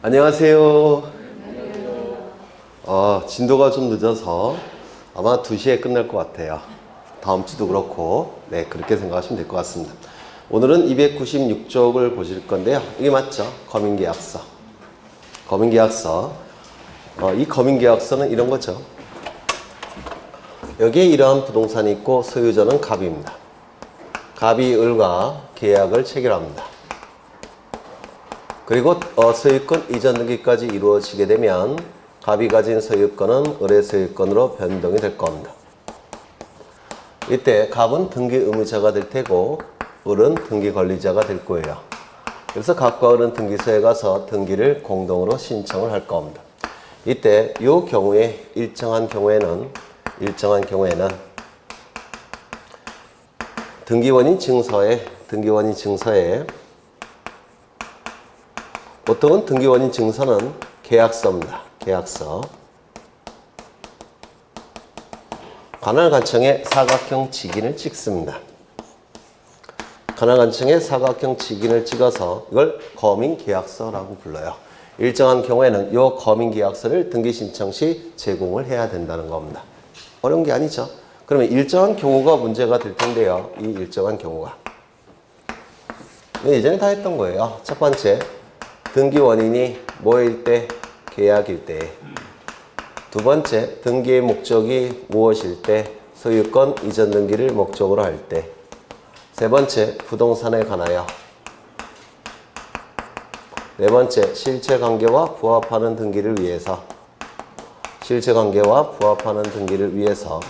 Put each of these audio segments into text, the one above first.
안녕하세요. 진도가 좀 늦어서 아마 2시에 끝날 것 같아요. 다음 주도 그렇고, 네, 그렇게 생각하시면 될 것 같습니다. 오늘은 296쪽을 보실 건데요. 이게 맞죠? 거민계약서. 거민계약서. 이 거민계약서는 이런 거죠. 여기에 이러한 부동산이 있고 소유자는 갑입니다. 갑이 을과 계약을 체결합니다. 그리고 소유권 이전 등기까지 이루어지게 되면 갑이 가진 소유권은 을의 소유권으로 변동이 될 겁니다. 이때 갑은 등기 의무자가 될 테고 을은 등기 권리자가 될 거예요. 그래서 갑과 을은 등기소에 가서 등기를 공동으로 신청을 할 겁니다. 이때 이 경우에 일정한 경우에는 등기원인 증서에 보통은 등기원인 증서는 계약서입니다. 계약서. 관할관청에 사각형 직인을 찍습니다. 관할관청에 사각형 직인을 찍어서 이걸 거민계약서라고 불러요. 일정한 경우에는 이 거민계약서를 등기신청 시 제공을 해야 된다는 겁니다. 어려운 게 아니죠. 그러면 일정한 경우가 문제가 될 텐데요. 이 일정한 경우가. 예전에 다 했던 거예요. 첫 번째, 등기 원인이 뭐일 때? 계약일 때. 두 번째, 등기의 목적이 무엇일 때? 소유권 이전 등기를 목적으로 할 때. 세 번째, 부동산에 관하여. 네 번째, 실체관계와 부합하는 등기를 위해서. 실체관계와 부합하는 등기를 위해서.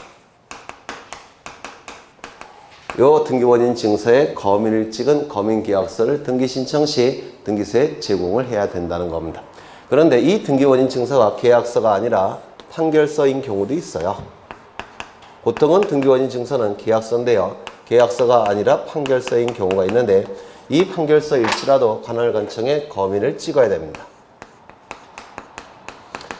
요 등기원인 증서에 거민을 찍은 거민계약서를 등기신청 시 등기소에 제공을 해야 된다는 겁니다. 그런데 이 등기원인 증서가 계약서가 아니라 판결서인 경우도 있어요. 보통은 등기원인 증서는 계약서인데요. 계약서가 아니라 판결서인 경우가 있는데 이 판결서일지라도 관할관청에 거민을 찍어야 됩니다.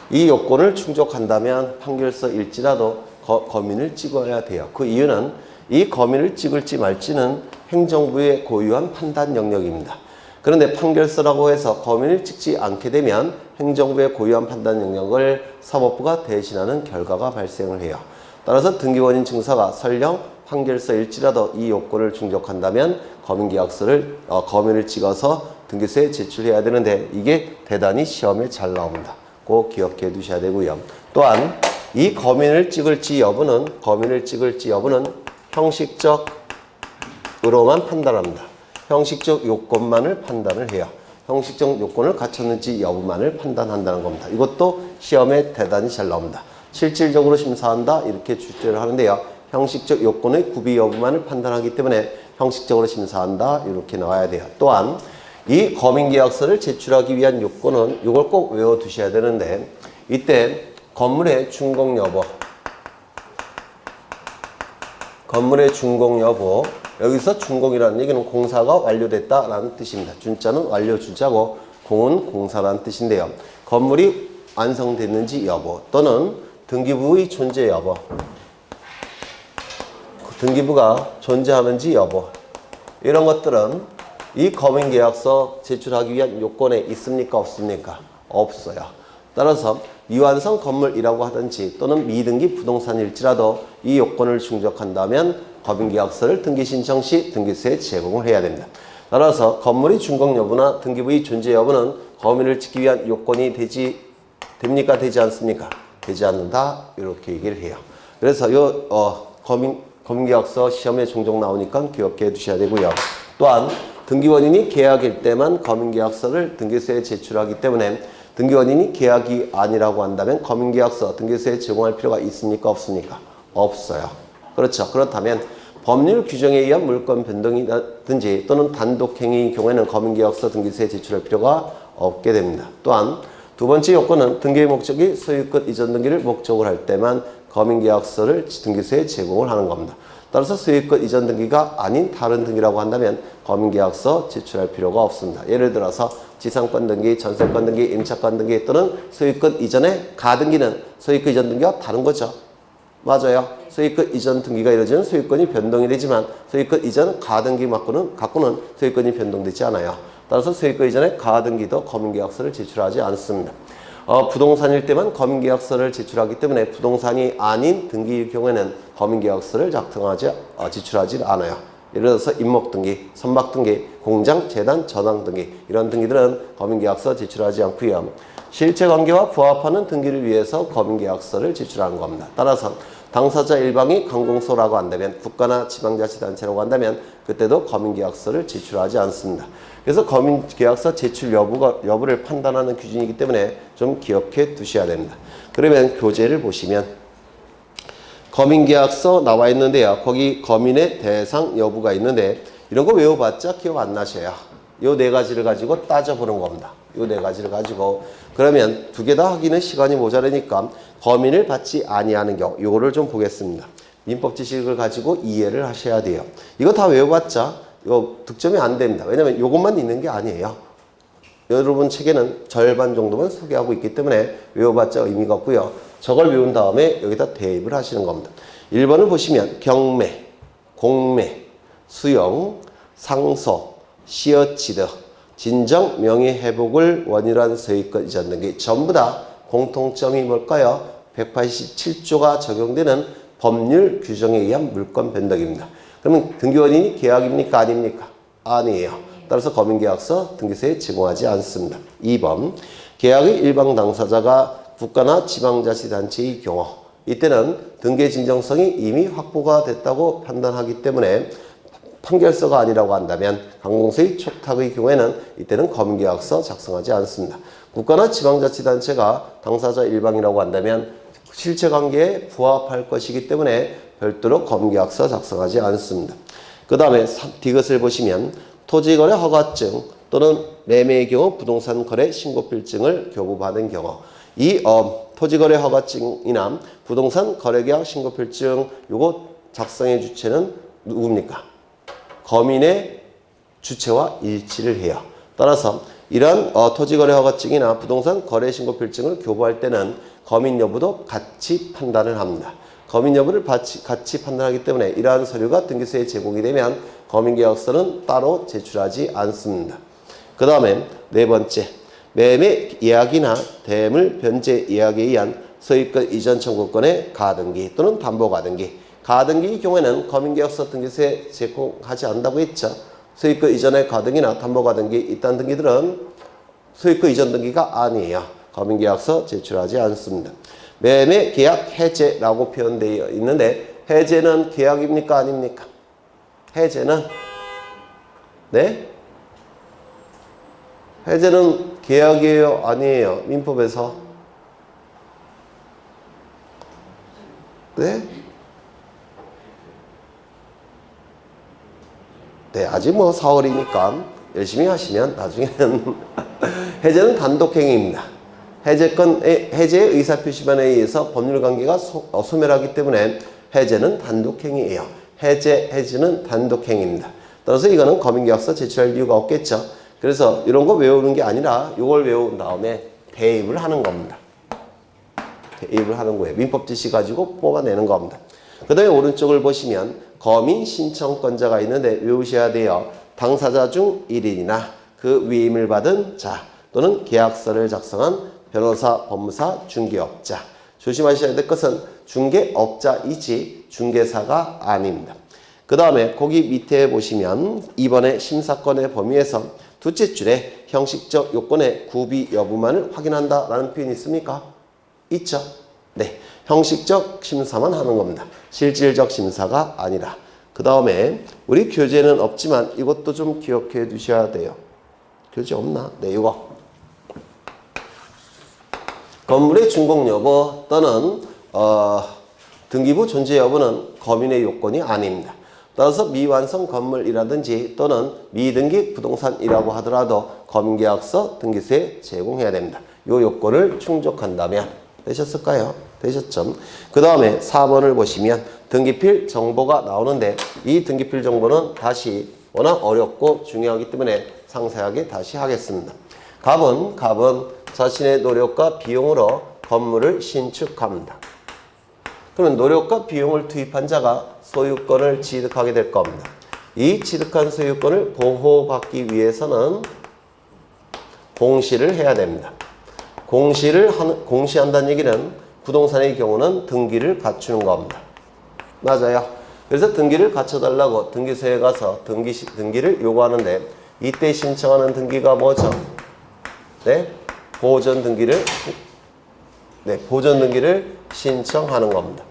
이 요건을 충족한다면 판결서일지라도 거민을 찍어야 돼요. 그 이유는 이 거민을 찍을지 말지는 행정부의 고유한 판단 영역입니다. 그런데 판결서라고 해서 거민을 찍지 않게 되면 행정부의 고유한 판단 영역을 사법부가 대신하는 결과가 발생을 해요. 따라서 등기원인 증서가 설령 판결서일지라도 이 요건을 충족한다면 거민계약서를 거민을 찍어서 등기소에 제출해야 되는데 이게 대단히 시험에 잘 나옵니다. 꼭 기억해 두셔야 되고요. 또한 이 거민을 찍을지 여부는 형식적으로만 판단합니다. 형식적 요건만을 판단을 해요. 형식적 요건을 갖췄는지 여부만을 판단한다는 겁니다. 이것도 시험에 대단히 잘 나옵니다. 실질적으로 심사한다 이렇게 출제를 하는데요. 형식적 요건의 구비 여부만을 판단하기 때문에 형식적으로 심사한다 이렇게 나와야 돼요. 또한 이 거민계약서를 제출하기 위한 요건은 이걸 꼭 외워두셔야 되는데 이때 건물의 준공 여부 여기서 준공이라는 얘기는 공사가 완료됐다라는 뜻입니다. 준자는 완료 준자고 공은 공사라는 뜻인데요. 건물이 완성됐는지 여부 또는 등기부의 존재 여부 등기부가 존재하는지 여부 이런 것들은 이 거민계약서 제출하기 위한 요건에 있습니까? 없습니까? 없어요. 따라서 미완성 건물이라고 하든지 또는 미등기 부동산일지라도 이 요건을 충족한다면 거민계약서를 등기신청 시 등기소에 제공을 해야 됩니다. 따라서 건물의 준공 여부나 등기부의 존재 여부는 거민을 찍기 위한 요건이 됩니까? 되지 않습니까? 되지 않는다 이렇게 얘기를 해요. 그래서 거민계약서 시험에 종종 나오니까 기억해 두셔야 되고요. 또한 등기원인이 계약일 때만 거민계약서를 등기소에 제출하기 때문에 등기원인이 계약이 아니라고 한다면 거민계약서 등기소에 제공할 필요가 있습니까? 없습니까? 없어요. 그렇죠. 그렇다면 법률 규정에 의한 물권 변동이라든지 또는 단독행위의 경우에는 거민계약서 등기소에 제출할 필요가 없게 됩니다. 또한 두 번째 요건은 등기의 목적이 소유권 이전 등기를 목적으로 할 때만 거민계약서를 등기소에 제공을 하는 겁니다. 따라서 소유권 이전 등기가 아닌 다른 등기라고 한다면 거민계약서 제출할 필요가 없습니다. 예를 들어서 지상권 등기, 전세권 등기, 임차권 등기 또는 소유권 이전의 가등기는 소유권 이전 등기와 다른 거죠. 맞아요. 소유권 이전 등기가 이루어지면 소유권이 변동이 되지만 소유권 이전 가등기 갖고는 소유권이 변동되지 않아요. 따라서 소유권 이전에 가등기도 검인계약서를 제출하지 않습니다. 부동산일 때만 검인계약서를 제출하기 때문에 부동산이 아닌 등기일 경우에는 검인계약서를 제출하지 않아요. 예를 들어서 임목등기, 선박등기, 공장, 재단, 전항등기 이런 등기들은 검인계약서 제출하지 않고요. 실체관계와 부합하는 등기를 위해서 검인계약서를 제출하는 겁니다. 따라서 당사자 일방이 관공서라고 한다면 국가나 지방자치단체라고 한다면 그때도 검인계약서를 제출하지 않습니다. 그래서 검인계약서 제출 여부를 판단하는 기준이기 때문에 좀 기억해 두셔야 됩니다. 그러면 교재를 보시면 검인계약서 나와 있는데요. 거기 검인의 대상 여부가 있는데 이런 거 외워봤자 기억 안 나셔요. 요 네 가지를 가지고 따져보는 겁니다. 요 네 가지를 가지고 그러면 두 개 다 하기는 시간이 모자라니까 검인을 받지 아니하는 경우 요거를 좀 보겠습니다. 민법 지식을 가지고 이해를 하셔야 돼요. 이거 다 외워봤자 이거 득점이 안 됩니다. 왜냐면 요것만 있는 게 아니에요. 여러분 책에는 절반 정도만 소개하고 있기 때문에 외워봤자 의미가 없고요. 저걸 외운 다음에 여기다 대입을 하시는 겁니다. 1번을 보시면 경매, 공매, 수용, 상소, 시어치드, 진정, 명예회복을 원인한 소유권 이전 등기 전부 다 공통점이 뭘까요? 187조가 적용되는 법률 규정에 의한 물권 변덕입니다. 그러면 등기원인이 계약입니까? 아닙니까? 아니에요. 따라서 검인계약서 등기소에 제공하지 않습니다. 2번 계약의 일방 당사자가 국가나 지방자치단체의 경우 이때는 등기 진정성이 이미 확보가 됐다고 판단하기 때문에 판결서가 아니라고 한다면 관공서의 촉탁의 경우에는 이때는 검인계약서 작성하지 않습니다. 국가나 지방자치단체가 당사자 일방이라고 한다면 실체관계에 부합할 것이기 때문에 별도로 검인계약서 작성하지 않습니다. 그 다음에 D것을 보시면 토지거래 허가증 또는 매매의 경우 부동산 거래 신고필증을 교부받은 경우 이 토지거래 허가증이나 부동산 거래계약 신고필증 요거 작성의 주체는 누굽니까? 검인의 주체와 일치를 해요. 따라서 이러한 토지거래 허가증이나 부동산 거래 신고필증을 교부할 때는 검인 여부도 같이 판단을 합니다. 검인 여부를 같이 판단하기 때문에 이러한 서류가 등기소에 제공이 되면 검인계약서는 따로 제출하지 않습니다. 그 다음에 네 번째, 매매 예약이나 대물 변제 예약에 의한 소유권 이전 청구권의 가등기 또는 담보가등기. 가등기의 경우에는 검인계약서 등기소에 제공하지 않는다고 했죠. 소유권 이전의 가등기나 담보가등기 이딴 등기들은 소유권 이전 등기가 아니에요. 검인계약서 제출하지 않습니다. 매매 계약 해제라고 표현되어 있는데 해제는 계약입니까? 아닙니까? 해제는 네? 해제는 계약이에요? 아니에요? 민법에서 네? 네, 아직 뭐 4월이니까 열심히 하시면 나중에는 해제는 단독행위입니다. 해제의 의사표시만에 의해서 법률관계가 소멸하기 때문에 해제는 단독행위예요. 해제는 단독행위입니다. 따라서 이거는 검인계약서 제출할 이유가 없겠죠. 그래서 이런 거 외우는 게 아니라 이걸 외운 다음에 대입을 하는 겁니다. 대입을 하는 거예요. 민법 지시 가지고 뽑아내는 겁니다. 그 다음에 오른쪽을 보시면 검인 신청권자가 있는데 외우셔야 돼요. 당사자 중 1인이나 그 위임을 받은 자 또는 계약서를 작성한 변호사, 법무사, 중개업자. 조심하셔야 될 것은 중개업자이지 중개사가 아닙니다. 그 다음에 거기 밑에 보시면 이번에 심사권의 범위에서 둘째 줄에 형식적 요건의 구비 여부만을 확인한다라는 표현이 있습니까? 있죠? 네. 형식적 심사만 하는 겁니다. 실질적 심사가 아니라. 그 다음에 우리 교재는 없지만 이것도 좀 기억해 두셔야 돼요. 교재 없나? 네, 이거. 건물의 준공 여부 또는 등기부 존재 여부는 검인의 요건이 아닙니다. 따라서 미완성 건물이라든지 또는 미등기 부동산이라고 하더라도 검인계약서 등기소에 제공해야 됩니다. 이 요건을 충족한다면 되셨을까요? 되셨죠? 그 다음에 4번을 보시면 등기필 정보가 나오는데 이 등기필 정보는 다시 워낙 어렵고 중요하기 때문에 상세하게 다시 하겠습니다. 갑은 자신의 노력과 비용으로 건물을 신축합니다. 그러면 노력과 비용을 투입한 자가 소유권을 취득하게 될 겁니다. 이 취득한 소유권을 보호받기 위해서는 공시를 해야 됩니다. 공시한다는 얘기는 부동산의 경우는 등기를 갖추는 겁니다. 맞아요. 그래서 등기를 갖춰달라고 등기소에 가서 등기를 요구하는데 이때 신청하는 등기가 뭐죠? 네, 보존 등기를 신청하는 겁니다.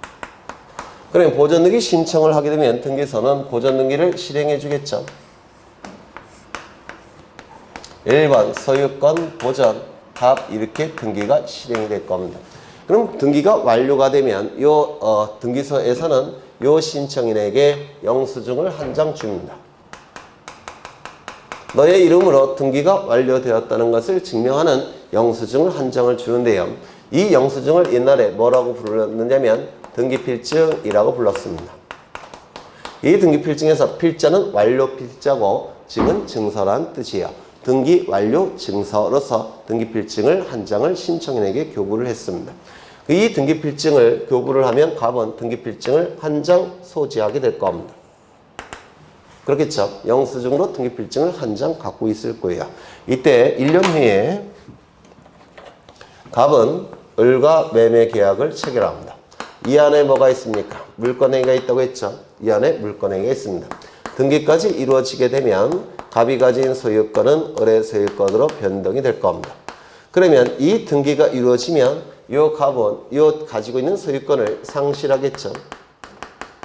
그러면 보존 등기 신청을 하게 되면 등기소는 보존 등기를 실행해 주겠죠. 1번 소유권 보존 합 이렇게 등기가 실행이 될 겁니다. 그럼 등기가 완료가 되면 등기소에서는 요 신청인에게 영수증을 한 장 줍니다. 너의 이름으로 등기가 완료되었다는 것을 증명하는 영수증을 한 장을 주는데요. 이 영수증을 옛날에 뭐라고 불렀느냐면 등기필증이라고 불렀습니다. 이 등기필증에서 필자는 완료 필자고 증은 증서란 뜻이에요. 등기 완료 증서로서 등기필증을 한 장을 신청인에게 교부를 했습니다. 이 등기필증을 교부를 하면 갑은 등기필증을 한 장 소지하게 될 겁니다. 그렇겠죠? 영수증으로 등기필증을 한 장 갖고 있을 거예요. 이때 1년 후에 갑은 을과 매매 계약을 체결합니다. 이 안에 뭐가 있습니까? 물권행위가 있다고 했죠? 이 안에 물권행위가 있습니다. 등기까지 이루어지게 되면 갑이 가진 소유권은 을의 소유권으로 변동이 될 겁니다. 그러면 이 등기가 이루어지면 요 갑은 가지고 있는 소유권을 상실하겠죠.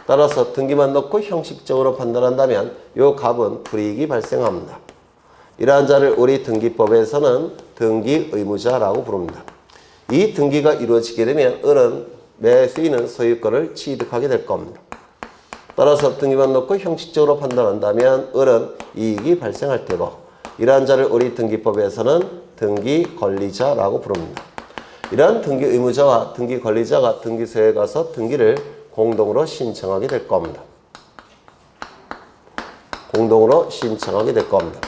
따라서 등기만 놓고 형식적으로 판단한다면 요 갑은 불이익이 발생합니다. 이러한 자를 우리 등기법에서는 등기 의무자라고 부릅니다. 이 등기가 이루어지게 되면 을은 매수인은 소유권을 취득하게 될 겁니다. 따라서 등기만 놓고 형식적으로 판단한다면 을은 이익이 발생할 테고 이러한 자를 우리 등기법에서는 등기 권리자라고 부릅니다. 이러한 등기 의무자와 등기 권리자가 등기소에 가서 등기를 공동으로 신청하게 될 겁니다. 공동으로 신청하게 될 겁니다.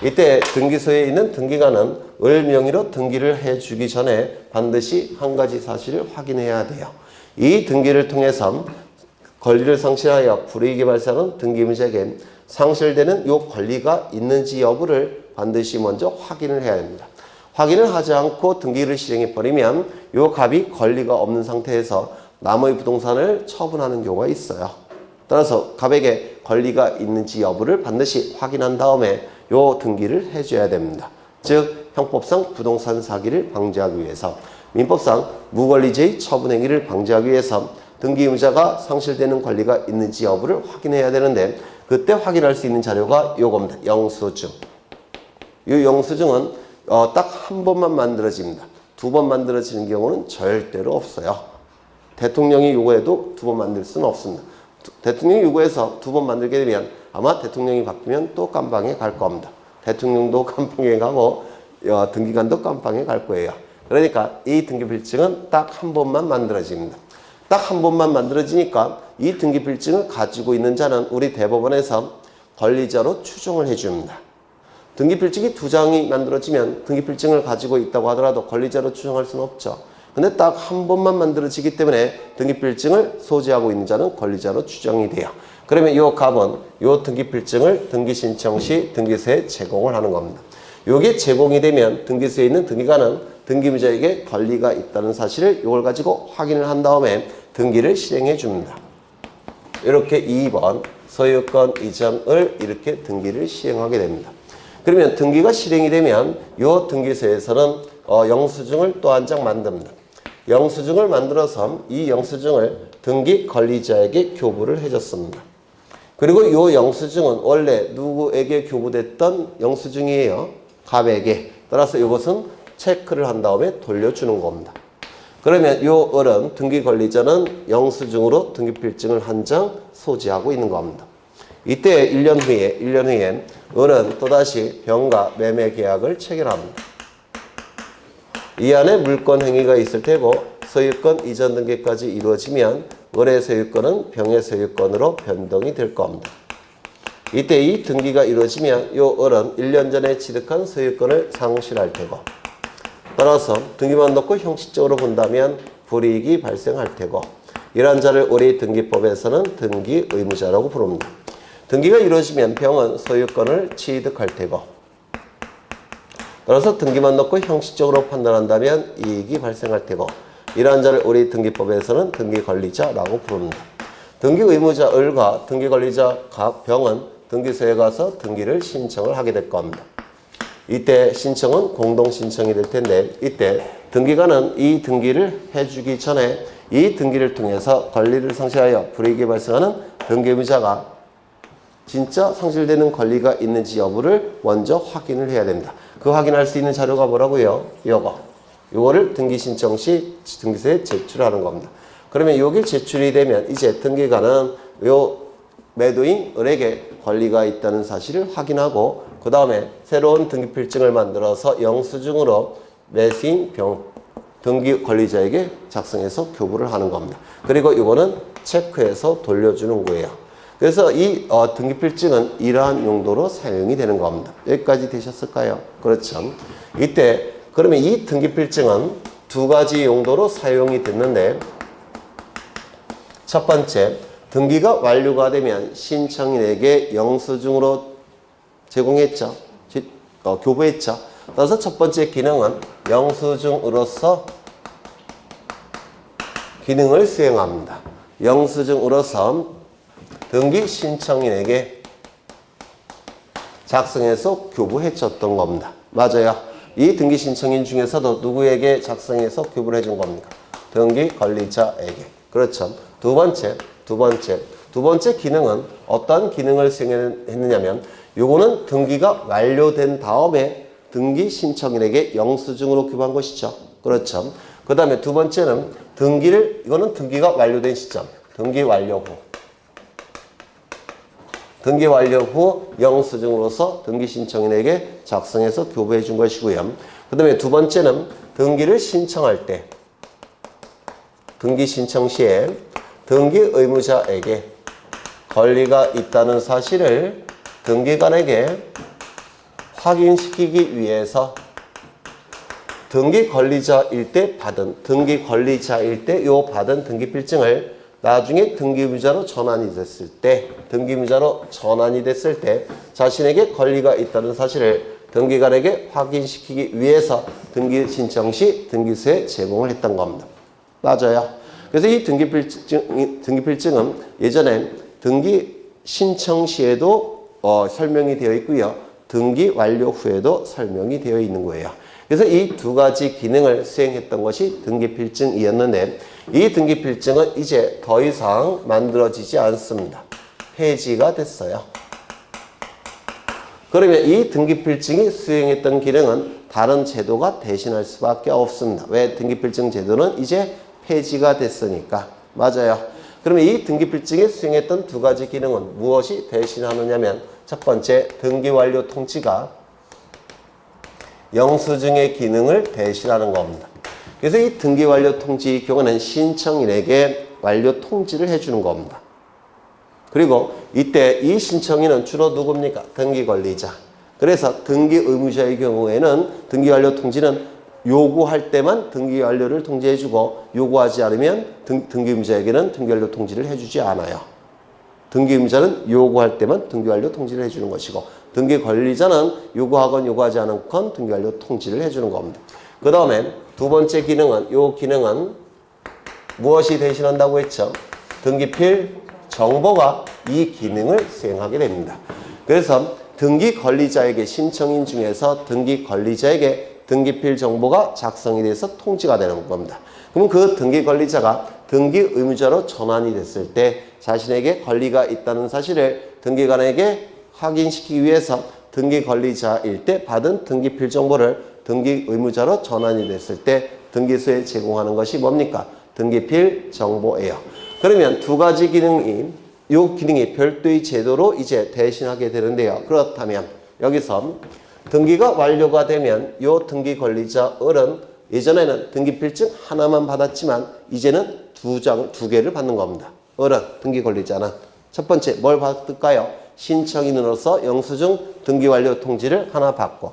이때 등기소에 있는 등기관은 을 명의로 등기를 해주기 전에 반드시 한 가지 사실을 확인해야 돼요. 이 등기를 통해서 권리를 상실하여 불이익이 발생한 등기의무자에게 상실되는 요 권리가 있는지 여부를 반드시 먼저 확인을 해야 됩니다. 확인을 하지 않고 등기를 실행해버리면 요 갑이 권리가 없는 상태에서 남의 부동산을 처분하는 경우가 있어요. 따라서 갑에게 권리가 있는지 여부를 반드시 확인한 다음에 요 등기를 해줘야 됩니다. 즉 형법상 부동산 사기를 방지하기 위해서, 민법상 무권리죄의 처분 행위를 방지하기 위해서 등기 의무자가 상실되는 권리가 있는지 여부를 확인해야 되는데 그때 확인할 수 있는 자료가 요겁니다. 영수증. 이 영수증은 딱 한 번만 만들어집니다. 두 번 만들어지는 경우는 절대로 없어요. 대통령이 요구해도 두 번 만들 수는 없습니다. 대통령이 요구해서 두 번 만들게 되면 아마 대통령이 바뀌면 또 깜방에 갈 겁니다. 대통령도 깜방에 가고 등기관도 깜방에 갈 거예요. 그러니까 이 등기필증은 딱 한 번만 만들어집니다. 딱 한 번만 만들어지니까 이 등기필증을 가지고 있는 자는 우리 대법원에서 권리자로 추정을 해줍니다. 등기필증이 두 장이 만들어지면 등기필증을 가지고 있다고 하더라도 권리자로 추정할 수는 없죠. 근데 딱 한 번만 만들어지기 때문에 등기필증을 소지하고 있는 자는 권리자로 추정이 돼요. 그러면 이 갑은 이 등기필증을 등기신청 시 등기소에 제공을 하는 겁니다. 이게 제공이 되면 등기소에 있는 등기관은 등기의무자에게 권리가 있다는 사실을 이걸 가지고 확인을 한 다음에 등기를 실행해 줍니다. 이렇게 2번 소유권 이전을 이렇게 등기를 시행하게 됩니다. 그러면 등기가 실행이 되면 이 등기소에서는 영수증을 또 한 장 만듭니다. 영수증을 만들어서 이 영수증을 등기 권리자에게 교부를 해줬습니다. 그리고 이 영수증은 원래 누구에게 교부됐던 영수증이에요? 갑에게. 따라서 이것은 체크를 한 다음에 돌려주는 겁니다. 그러면 이 을은 등기 권리자는 영수증으로 등기필증을 한 장 소지하고 있는 겁니다. 이때 1년 후에 을은 또다시 병과 매매 계약을 체결합니다. 이 안에 물권 행위가 있을 테고 소유권 이전 등기까지 이루어지면 을의 소유권은 병의 소유권으로 변동이 될 겁니다. 이때 이 등기가 이루어지면 이 을은 1년 전에 취득한 소유권을 상실할 테고 따라서 등기만 놓고 형식적으로 본다면 불이익이 발생할 테고 이러한 자를 우리 등기법에서는 등기 의무자라고 부릅니다. 등기가 이루어지면 병은 소유권을 취득할 테고 따라서 등기만 놓고 형식적으로 판단한다면 이익이 발생할 테고 이러한 자를 우리 등기법에서는 등기권리자라고 부릅니다. 등기의무자 을과 등기권리자 병은 등기소에 가서 등기를 신청을 하게 될 겁니다. 이때 신청은 공동신청이 될 텐데 이때 등기관은 이 등기를 해주기 전에 이 등기를 통해서 권리를 상실하여 불이익이 발생하는 등기의무자가 진짜 상실되는 권리가 있는지 여부를 먼저 확인을 해야 됩니다. 그 확인할 수 있는 자료가 뭐라고요? 요거를 등기 신청 시 등기소에 제출하는 겁니다. 그러면 요게 제출이 되면 이제 등기관은 요 매도인 을에게 권리가 있다는 사실을 확인하고 그 다음에 새로운 등기필증을 만들어서 영수증으로 매수인 등기 권리자에게 작성해서 교부를 하는 겁니다. 그리고 이거는 체크해서 돌려주는 거예요. 그래서 이 등기필증은 이러한 용도로 사용이 되는 겁니다. 여기까지 되셨을까요? 그렇죠. 이때 그러면 이 등기필증은 두 가지 용도로 사용이 됐는데 첫 번째, 등기가 완료가 되면 신청인에게 영수증으로 제공했죠. 교부했죠. 따라서 첫 번째 기능은 영수증으로서 기능을 수행합니다. 영수증으로서 등기 신청인에게 작성해서 교부해줬던 겁니다. 맞아요. 이 등기 신청인 중에서도 누구에게 작성해서 교부를 해준 겁니까? 등기 권리자에게. 그렇죠. 두 번째 기능은 어떤 기능을 수행했느냐면 요거는 등기가 완료된 다음에 등기 신청인에게 영수증으로 교부한 것이죠. 그렇죠. 그 다음에 두 번째는 이거는 등기가 완료된 시점. 등기 완료 후 영수증으로서 등기 신청인에게 작성해서 교부해 준 것이고요. 그 다음에 두 번째는 등기를 신청할 때 등기 신청 시에 등기 의무자에게 권리가 있다는 사실을 등기관에게 확인시키기 위해서 등기 권리자일 때 받은 등기필증을 나중에 등기의무자로 전환이 됐을 때 자신에게 권리가 있다는 사실을 등기관에게 확인시키기 위해서 등기 신청 시 등기소에 제공을 했던 겁니다. 맞아요. 그래서 이 등기필증은 예전에 등기 신청 시에도 설명이 되어 있고요. 등기 완료 후에도 설명이 되어 있는 거예요. 그래서 이 두 가지 기능을 수행했던 것이 등기필증이었는데 이 등기필증은 이제 더 이상 만들어지지 않습니다. 폐지가 됐어요. 그러면 이 등기필증이 수행했던 기능은 다른 제도가 대신할 수밖에 없습니다. 왜? 등기필증 제도는 이제 폐지가 됐으니까. 맞아요. 그러면 이 등기필증이 수행했던 두 가지 기능은 무엇이 대신하느냐면 첫 번째, 등기완료 통지가 영수증의 기능을 대신하는 겁니다. 그래서 이 등기완료 통지의 경우는 신청인에게 완료 통지를 해주는 겁니다. 그리고 이때 이 신청인은 주로 누굽니까? 등기권리자. 그래서 등기의무자의 경우에는 등기완료 통지는 요구할 때만 등기완료를 통지해주고 요구하지 않으면 등기의무자에게는 등기완료 통지를 해주지 않아요. 등기의무자는 요구할 때만 등기완료 통지를 해주는 것이고 등기권리자는 요구하건 요구하지 않건 등기완료 통지를 해주는 겁니다. 그 다음에 두 번째 기능은 요 기능은 무엇이 대신한다고 했죠? 등기필 정보가 이 기능을 수행하게 됩니다. 그래서 등기권리자에게 신청인 중에서 등기권리자에게 등기필 정보가 작성이 돼서 통지가 되는 겁니다. 그럼 그 등기권리자가 등기의무자로 전환이 됐을 때 자신에게 권리가 있다는 사실을 등기관에게 확인시키기 위해서 등기권리자일 때 받은 등기필 정보를 등기의무자로 전환이 됐을 때 등기소에 제공하는 것이 뭡니까? 등기필 정보예요. 그러면 두 가지 기능이 별도의 제도로 이제 대신하게 되는데요. 그렇다면 여기서 등기가 완료가 되면 요 등기 권리자 을은 예전에는 등기필증 하나만 받았지만 이제는 두 개를 받는 겁니다. 을은 등기 권리자는 첫 번째 뭘 받을까요? 신청인으로서 영수증 등기 완료 통지를 하나 받고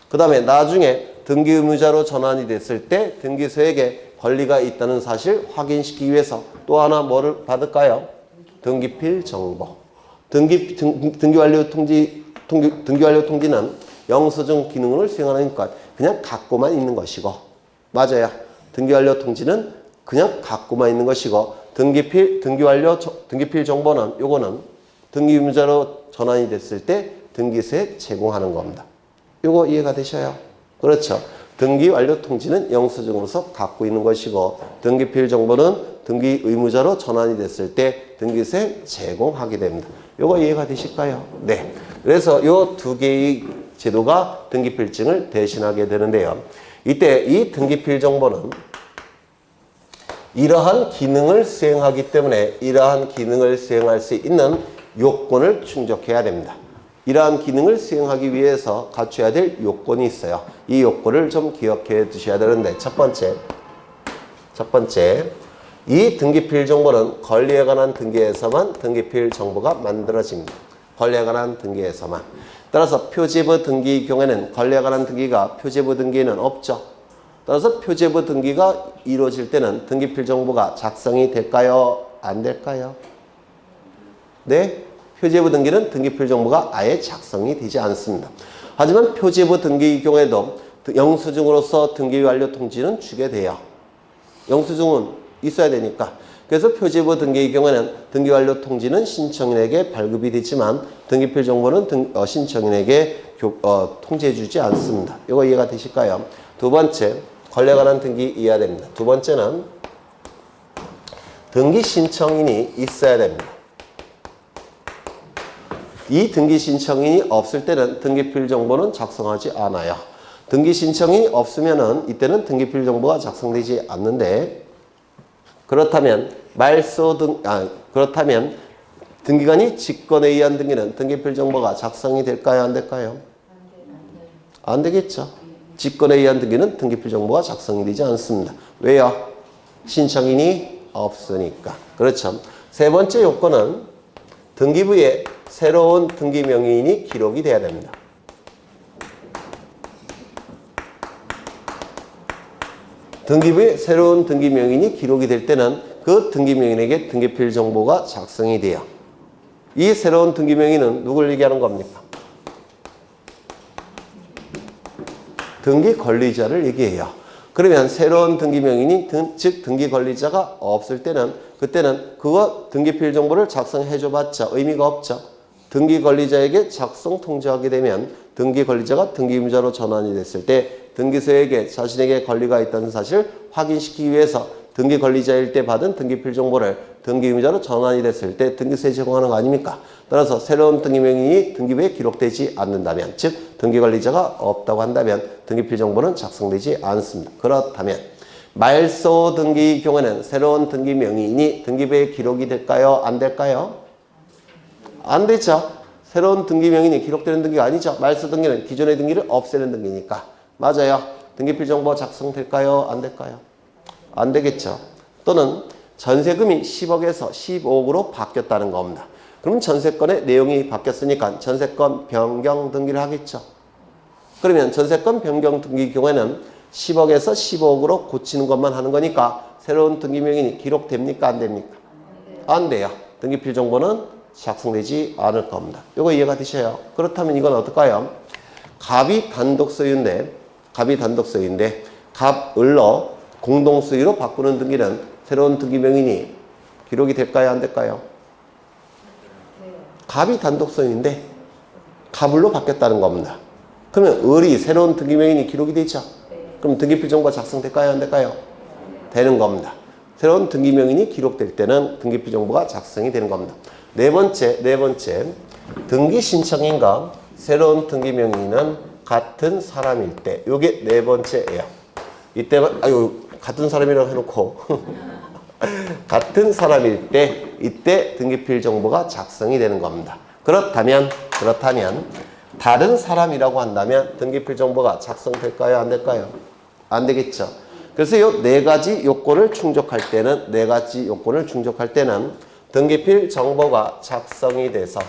그 다음에 나중에 등기 의무자로 전환이 됐을 때 등기소에게 권리가 있다는 사실 확인시키기 위해서 또 하나 뭐를 받을까요? 등기필 정보. 등기 완료 통지는 영수증 기능을 수행하니까 그냥 갖고만 있는 것이고, 맞아요. 등기 완료 통지는 그냥 갖고만 있는 것이고, 등기필 정보는 요거는 등기 의무자로 전환이 됐을 때 등기소에 제공하는 겁니다. 요거 이해가 되셔요? 그렇죠. 등기 완료 통지는 영수증으로서 갖고 있는 것이고, 등기필 정보는 등기 의무자로 전환이 됐을 때 등기소에 제공하게 됩니다. 요거 이해가 되실까요? 네. 그래서 요 두 개의 제도가 등기필증을 대신하게 되는데요. 이때 이 등기필 정보는 이러한 기능을 수행하기 때문에 이러한 기능을 수행할 수 있는 요건을 충족해야 됩니다. 이러한 기능을 수행하기 위해서 갖춰야 될 요건이 있어요. 이 요건을 좀 기억해 두셔야 되는데, 첫 번째, 이 등기필 정보는 권리에 관한 등기에서만 등기필 정보가 만들어집니다. 권리에 관한 등기에서만. 따라서 표제부 등기의 경우에는 권리에 관한 등기가 표제부 등기에는 없죠. 따라서 표제부 등기가 이루어질 때는 등기필 정보가 작성이 될까요? 안 될까요? 네? 표제부 등기는 등기필 정보가 아예 작성이 되지 않습니다. 하지만 표제부 등기의 경우에도 영수증으로서 등기 완료 통지는 주게 돼요. 영수증은 있어야 되니까. 그래서 표제부 등기의 경우에는 등기 완료 통지는 신청인에게 발급이 되지만 등기필 정보는 신청인에게 통지해 주지 않습니다. 이거 이해가 되실까요? 두 번째, 권리에 관한 등기 이해해야 됩니다. 두 번째는 등기 신청인이 있어야 됩니다. 이 등기 신청인이 없을 때는 등기필 정보는 작성하지 않아요. 등기 신청인이 없으면은 이때는 등기필 정보가 작성되지 않는데, 그렇다면 그렇다면 등기관이 직권에 의한 등기는 등기필 정보가 작성이 될까요? 안 될까요? 안 되겠죠. 직권에 의한 등기는 등기필 정보가 작성이 되지 않습니다. 왜요? 신청인이 없으니까. 그렇죠. 세 번째 요건은 등기부에 새로운 등기 명의인이 기록이 돼야 됩니다. 등기부에 새로운 등기 명의인이 기록이 될 때는 그 등기 명의인에게 등기필 정보가 작성이 돼요. 이 새로운 등기 명의인은 누굴 얘기하는 겁니까? 등기 권리자를 얘기해요. 그러면 새로운 등기 명의인이 즉 등기 권리자가 없을 때는 그때는 그거 등기필 정보를 작성해 줘봤자 의미가 없죠. 등기 권리자에게 작성 통지하게 되면 등기 권리자가 등기 의무자로 전환이 됐을 때 등기소에게 자신에게 권리가 있다는 사실을 확인시키기 위해서 등기 권리자일 때 받은 등기필 정보를 등기 의무자로 전환이 됐을 때 등기소에 제공하는 거 아닙니까? 따라서 새로운 등기 명의인이 등기부에 기록되지 않는다면, 즉 등기 권리자가 없다고 한다면 등기필 정보는 작성되지 않습니다. 그렇다면 말소 등기의 경우에는 새로운 등기 명의인이 등기부에 기록이 될까요? 안 될까요? 안 되죠. 새로운 등기 명의인이 기록되는 등기가 아니죠. 말소 등기는 기존의 등기를 없애는 등기니까. 맞아요. 등기필 정보 작성될까요? 안 될까요? 안 되겠죠. 또는 전세금이 10억에서 15억으로 바뀌었다는 겁니다. 그러면 전세건의 내용이 바뀌었으니까 전세건 변경 등기를 하겠죠. 그러면 전세건 변경 등기 경우에는 10억에서 15억으로 고치는 것만 하는 거니까 새로운 등기 명의인이 기록됩니까? 안 됩니까? 안 돼요. 등기필 정보는 작성되지 않을 겁니다. 이거 이해가 되셔요? 그렇다면 이건 어떨까요? 갑이 단독 소유인데 갑을로 공동 소유로 바꾸는 등기는 새로운 등기 명의인이 기록이 될까요? 안 될까요? 갑이 단독 소유인데 갑을로 바뀌었다는 겁니다. 그러면 을이 새로운 등기 명의인이 기록이 되죠? 그럼 등기필 정보가 작성될까요? 안 될까요? 되는 겁니다. 새로운 등기 명의인이 기록될 때는 등기필 정보가 작성이 되는 겁니다. 네 번째, 등기 신청인과 새로운 등기 명의인은 같은 사람일 때, 요게 네 번째예요. 이때만, 같은 사람이라고 해놓고 같은 사람일 때, 이때 등기필 정보가 작성이 되는 겁니다. 그렇다면 다른 사람이라고 한다면 등기필 정보가 작성될까요? 안 될까요? 안 되겠죠. 그래서 이 네 가지 요건을 충족할 때는 등기필 정보가 작성이 돼서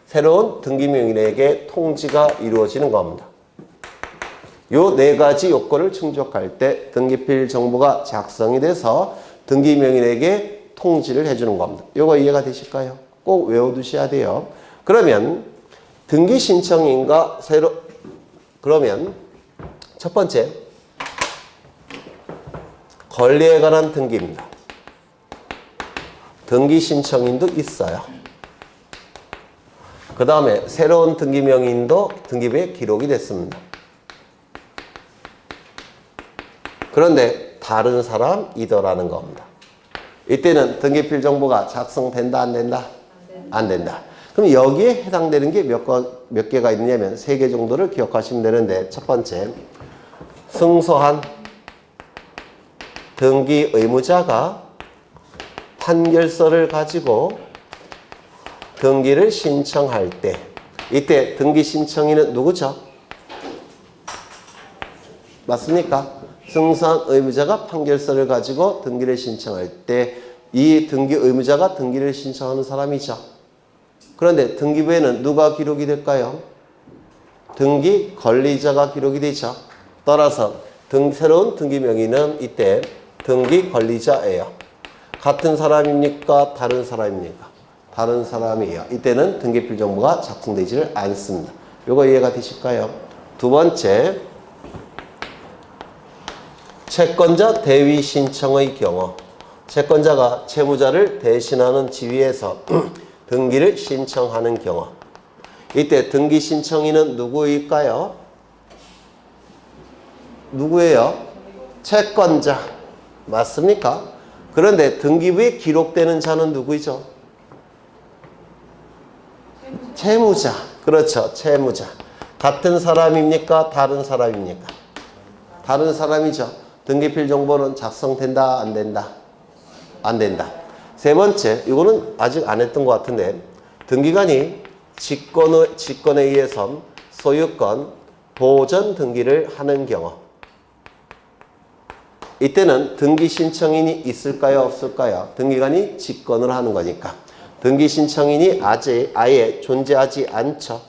새로운 등기 명의인에게 통지가 이루어지는 겁니다. 요 네 가지 요건을 충족할 때 등기필 정보가 작성이 돼서 등기 명의인에게 통지를 해주는 겁니다. 요거 이해가 되실까요? 꼭 외워두셔야 돼요. 그러면 등기 신청인가 새로 그러면 첫 번째 권리에 관한 등기입니다. 등기 신청인도 있어요. 그 다음에 새로운 등기 명의인도 등기부에 기록이 됐습니다. 그런데 다른 사람이더라는 겁니다. 이때는 등기필 정보가 작성된다 안 된다? 안 된다. 그럼 여기에 해당되는 게 몇 개가 있냐면 3개 정도를 기억하시면 되는데 첫 번째 승소한 등기 의무자가 판결서를 가지고 등기를 신청할 때 이때 등기 신청인은 누구죠? 맞습니까? 승소한 의무자가 판결서를 가지고 등기를 신청할 때 이 등기 의무자가 등기를 신청하는 사람이죠. 그런데 등기부에는 누가 기록이 될까요? 등기 권리자가 기록이 되죠. 따라서 새로운 등기 명의는 이때 등기 권리자예요. 같은 사람입니까? 다른 사람입니까? 다른 사람이에요. 이때는 등기필 정보가 작성되지를 않습니다. 요거 이해가 되실까요? 두 번째, 채권자 대위 신청의 경우 채권자가 채무자를 대신하는 지위에서 등기를 신청하는 경우 이때 등기 신청인은 누구일까요? 누구예요? 채권자. 맞습니까? 그런데 등기부에 기록되는 자는 누구이죠? 채무자. 그렇죠. 채무자. 같은 사람입니까? 다른 사람입니까? 다른 사람이죠. 등기필 정보는 작성된다 안 된다? 안 된다. 세 번째, 이거는 아직 안 했던 것 같은데 등기관이 직권에 의해서 소유권 보전 등기를 하는 경우 이때는 등기 신청인이 있을까요? 없을까요? 등기관이 직권을 하는 거니까 등기 신청인이 아예 존재하지 않죠.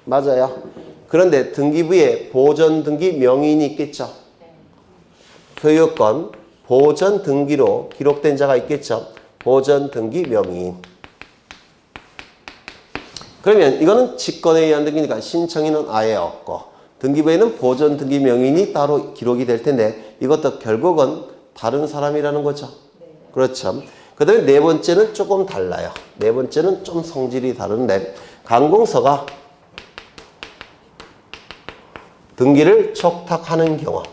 맞아요. 그런데 등기부에 보전 등기 명의인이 있겠죠. 소유권 보전 등기로 기록된 자가 있겠죠. 보전 등기 명의인. 그러면 이거는 직권에 의한 등기니까 신청인은 아예 없고 등기부에는 보전 등기 명의인이 따로 기록이 될 텐데 이것도 결국은 다른 사람이라는 거죠. 그렇죠. 그 다음에 네 번째는 조금 달라요. 네 번째는 좀 성질이 다른데 관공서가 등기를 촉탁하는 경우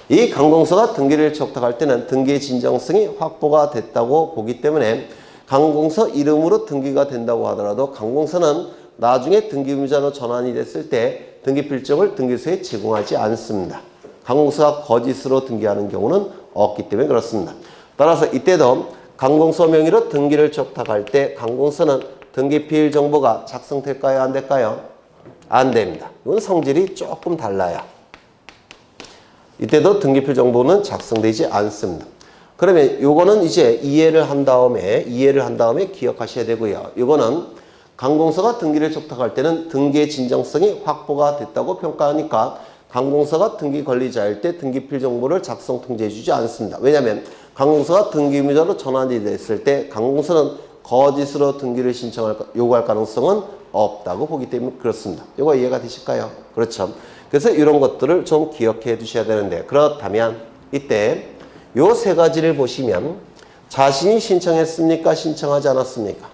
이 관공서가 등기를 촉탁할 때는 등기의 진정성이 확보가 됐다고 보기 때문에 관공서 이름으로 등기가 된다고 하더라도 관공서는 나중에 등기의무자로 전환이 됐을 때 등기필정을 등기소에 제공하지 않습니다. 관공서가 거짓으로 등기하는 경우는 없기 때문에 그렇습니다. 따라서 이때도 관공서 명의로 등기를 촉탁할 때 관공서는 등기필 정보가 작성될까요? 안 될까요? 안 됩니다. 이건 성질이 조금 달라요. 이때도 등기필 정보는 작성되지 않습니다. 그러면 요거는 이제 이해를 한 다음에 기억하셔야 되고요. 요거는 관공서가 등기를 촉탁할 때는 등기의 진정성이 확보가 됐다고 평가하니까 관공서가 등기 권리자일 때 등기필 정보를 작성 통지해 주지 않습니다. 왜냐하면 관공서가 등기 의무자로 전환이 됐을 때 관공서는 거짓으로 등기를 요구할 가능성은 없다고 보기 때문에 그렇습니다. 이거 이해가 되실까요? 그렇죠. 그래서 이런 것들을 좀 기억해 두셔야 되는데 그렇다면 이때 요 세 가지를 보시면 자신이 신청했습니까? 신청하지 않았습니까?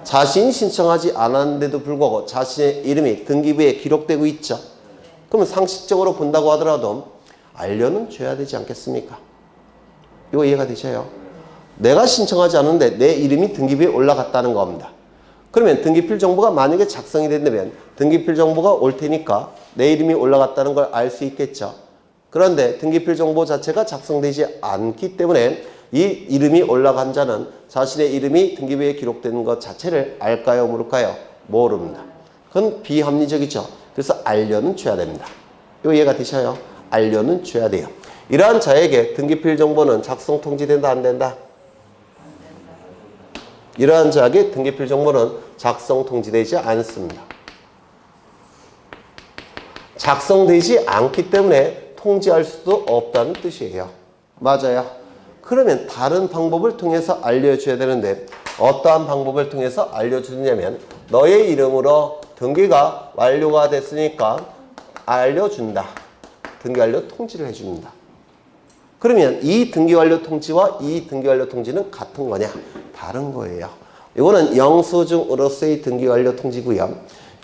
자신이 신청하지 않았는데도 불구하고 자신의 이름이 등기부에 기록되고 있죠. 그러면 상식적으로 본다고 하더라도 알려는 줘야 되지 않겠습니까? 이거 이해가 되셔요? 내가 신청하지 않았는데 내 이름이 등기부에 올라갔다는 겁니다. 그러면 등기필 정보가 만약에 작성이 된다면 등기필 정보가 올 테니까 내 이름이 올라갔다는 걸 알 수 있겠죠. 그런데 등기필 정보 자체가 작성되지 않기 때문에 이 이름이 올라간 자는 자신의 이름이 등기부에 기록되는 것 자체를 알까요? 모를까요? 모릅니다. 그건 비합리적이죠. 그래서 알려는 줘야 됩니다. 이거 이해가 되셔요? 알려는 줘야 돼요. 이러한 자에게 등기필 정보는 작성 통지된다 안 된다? 이러한 자에게 등기필 정보는 작성 통지되지 않습니다. 작성되지 않기 때문에 통지할 수도 없다는 뜻이에요. 맞아요. 그러면 다른 방법을 통해서 알려줘야 되는데 어떠한 방법을 통해서 알려주냐면 너의 이름으로 등기가 완료가 됐으니까 알려준다. 등기 완료 통지를 해줍니다. 그러면 이 등기 완료 통지와 이 등기 완료 통지는 같은 거냐? 다른 거예요. 이거는 영수증으로서의 등기 완료 통지고요.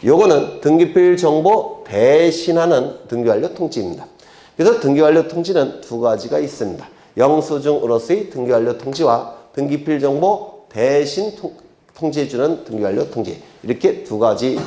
요거는 등기필 정보 대신하는 등기 완료 통지입니다. 그래서 등기 완료 통지는 두 가지가 있습니다. 영수증으로서의 등기 완료 통지와 등기필 정보 대신 통지해주는 등기 완료 통지. 이렇게 두 가지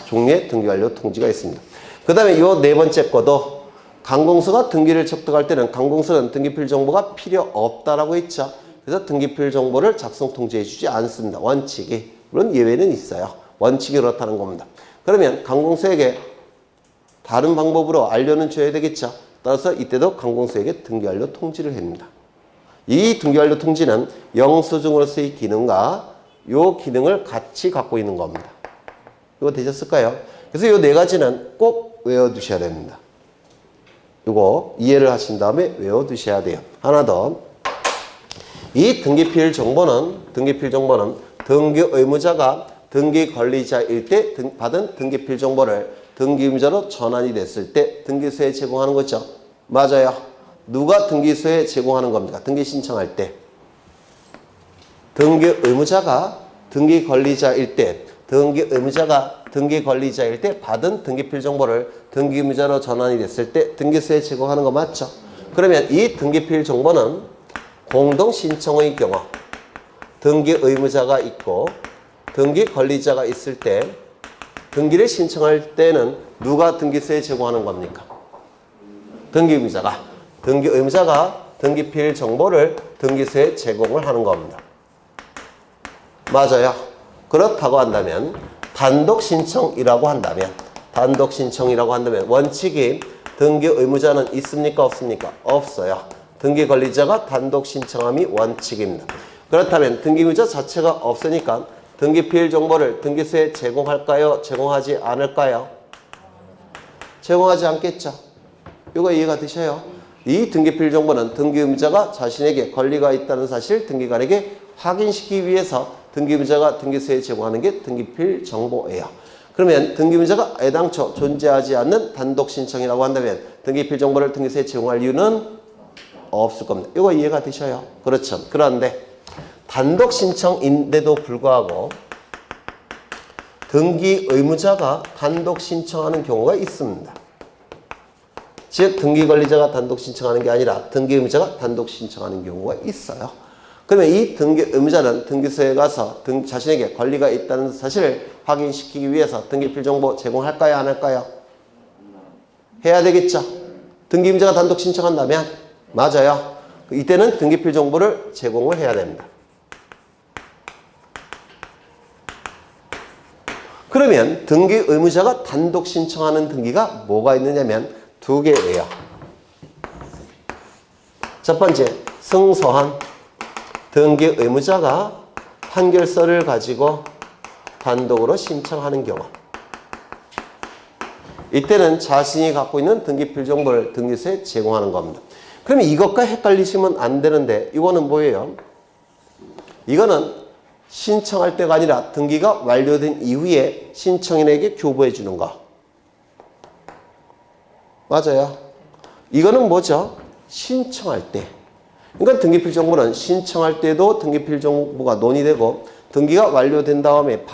종류의 등기 완료 통지가 있습니다. 그 다음에 요 네 번째 거도 강공서가 등기를 척득할 때는 강공서는 등기필 정보가 필요 없다라고 했죠. 그래서 등기필 정보를 작성 통지해주지 않습니다. 원칙이. 물론 예외는 있어요. 원칙이 그렇다는 겁니다. 그러면 강공서에게 다른 방법으로 알려는 줘야 되겠죠. 따라서 이때도 강공서에게 등기완료 통지를 합니다. 이 등기완료 통지는 영수증으로서의 기능과 요 기능을 같이 갖고 있는 겁니다. 이거 되셨을까요? 그래서 요 네 가지는 꼭 외워두셔야 됩니다. 이거 이해를 하신 다음에 외워두셔야 돼요. 하나 더. 이 등기필 정보는 등기 의무자가 등기 권리자일 때 받은 등기필 정보를 등기 의무자로 전환이 됐을 때 등기소에 제공하는 거죠. 맞아요. 누가 등기소에 제공하는 겁니까? 등기 신청할 때. 등기 의무자가 등기 권리자일 때 받은 등기필 정보를 등기 의무자로 전환이 됐을 때 등기소에 제공하는 거 맞죠? 그러면 이 등기필 정보는 공동 신청의 경우 등기 의무자가 있고 등기 권리자가 있을 때 등기를 신청할 때는 누가 등기소에 제공하는 겁니까? 등기 의무자가 등기필 정보를 등기소에 제공을 하는 겁니다. 맞아요. 그렇다고 한다면 단독 신청이라고 한다면 원칙이 등기 의무자는 있습니까? 없습니까? 없어요. 등기 권리자가 단독 신청함이 원칙입니다. 그렇다면 등기 의무자 자체가 없으니까 등기필 정보를 등기소에 제공할까요? 제공하지 않을까요? 제공하지 않겠죠. 이거 이해가 되셔요? 이 등기필 정보는 등기 의무자가 자신에게 권리가 있다는 사실 등기관에게 확인시키기 위해서 등기 의무자가 등기소에 제공하는 게 등기필 정보예요. 그러면 등기 의무자가 애당초 존재하지 않는 단독 신청이라고 한다면 등기필 정보를 등기소에 제공할 이유는 없을 겁니다. 이거 이해가 되셔요? 그렇죠. 그런데 단독 신청인데도 불구하고 등기 의무자가 단독 신청하는 경우가 있습니다. 즉 등기 권리자가 단독 신청하는 게 아니라 등기 의무자가 단독 신청하는 경우가 있어요. 그러면 이 등기 의무자는 등기소에 가서 자신에게 권리가 있다는 사실을 확인시키기 위해서 등기필 정보 제공할까요? 안 할까요? 해야 되겠죠. 등기 의무자가 단독 신청한다면 맞아요. 이때는 등기필 정보를 제공을 해야 됩니다. 그러면 등기 의무자가 단독 신청하는 등기가 뭐가 있느냐면 두 개예요. 첫 번째, 승소한 등기 의무자가 판결서를 가지고 단독으로 신청하는 경우. 이때는 자신이 갖고 있는 등기필 정보를 등기소에 제공하는 겁니다. 그러면 이것과 헷갈리시면 안 되는데 이거는 뭐예요? 이거는 신청할 때가 아니라 등기가 완료된 이후에 신청인에게 교부해 주는 거. 맞아요. 이거는 뭐죠? 신청할 때. 그러니까 등기필 정보는 신청할 때도 등기필 정보가 논의되고 등기가 완료된 다음에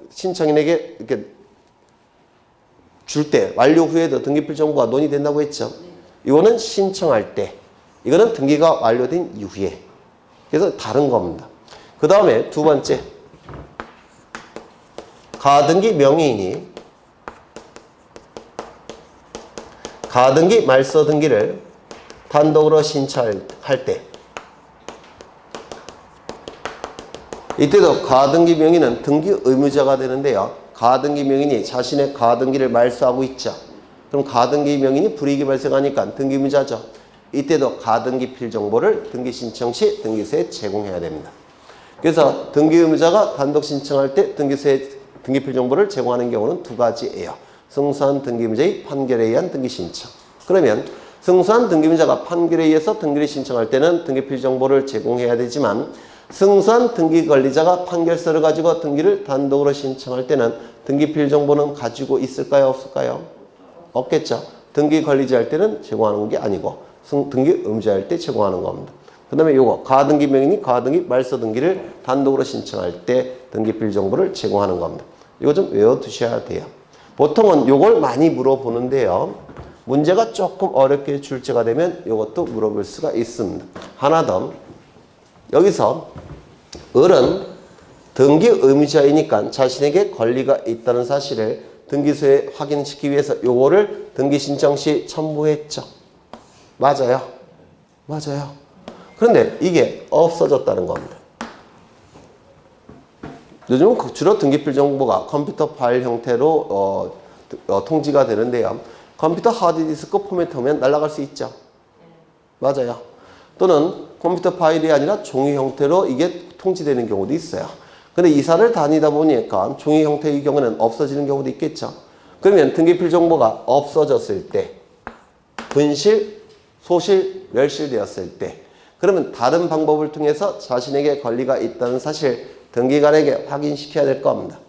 신청인에게 이렇게 줄 때 완료 후에도 등기필 정보가 논의된다고 했죠. 이거는 신청할 때. 이거는 등기가 완료된 이후에. 그래서 다른 겁니다. 그 다음에 두 번째, 가등기 명의인이 가등기 말소 등기를 단독으로 신청할 때 이때도 가등기 명의는 등기 의무자가 되는데요. 가등기 명의인이 자신의 가등기를 말소하고 있죠. 그럼 가등기 명의인이 불이익이 발생하니까 등기 의무자죠. 이때도 가등기필 정보를 등기 신청 시 등기소에 제공해야 됩니다. 그래서 등기 의무자가 단독 신청할 때 등기소에 등기필 정보를 제공하는 경우는 두 가지예요. 승소한 등기 의무자의 판결에 의한 등기 신청. 그러면 승소한 등기 의무자가 판결에 의해서 등기를 신청할 때는 등기필 정보를 제공해야 되지만 승소한 등기 관리자가 판결서를 가지고 등기를 단독으로 신청할 때는 등기필 정보는 가지고 있을까요? 없을까요? 없겠죠. 등기 관리자 할 때는 제공하는 게 아니고 등기 의무자일 때 제공하는 겁니다. 그 다음에 요거 가등기 명의니 가등기 말소 등기를 단독으로 신청할 때 등기필 정보를 제공하는 겁니다. 이거 좀 외워두셔야 돼요. 보통은 요걸 많이 물어보는데요. 문제가 조금 어렵게 출제가 되면 이것도 물어볼 수가 있습니다. 하나 더. 여기서 을은 등기 의무자이니까 자신에게 권리가 있다는 사실을 등기소에 확인시키기 위해서 요거를 등기 신청 시 첨부했죠. 맞아요. 맞아요. 그런데 이게 없어졌다는 겁니다. 요즘은 주로 등기필 정보가 컴퓨터 파일 형태로 통지가 되는데요. 컴퓨터 하드디스크 포맷하면 날아갈 수 있죠. 맞아요. 또는 컴퓨터 파일이 아니라 종이 형태로 이게 통지되는 경우도 있어요. 근데 이사를 다니다 보니까 종이 형태의 경우는 없어지는 경우도 있겠죠. 그러면 등기필 정보가 없어졌을 때, 분실, 소실, 멸실되었을 때, 그러면 다른 방법을 통해서 자신에게 권리가 있다는 사실 등기관에게 확인시켜야 될 겁니다.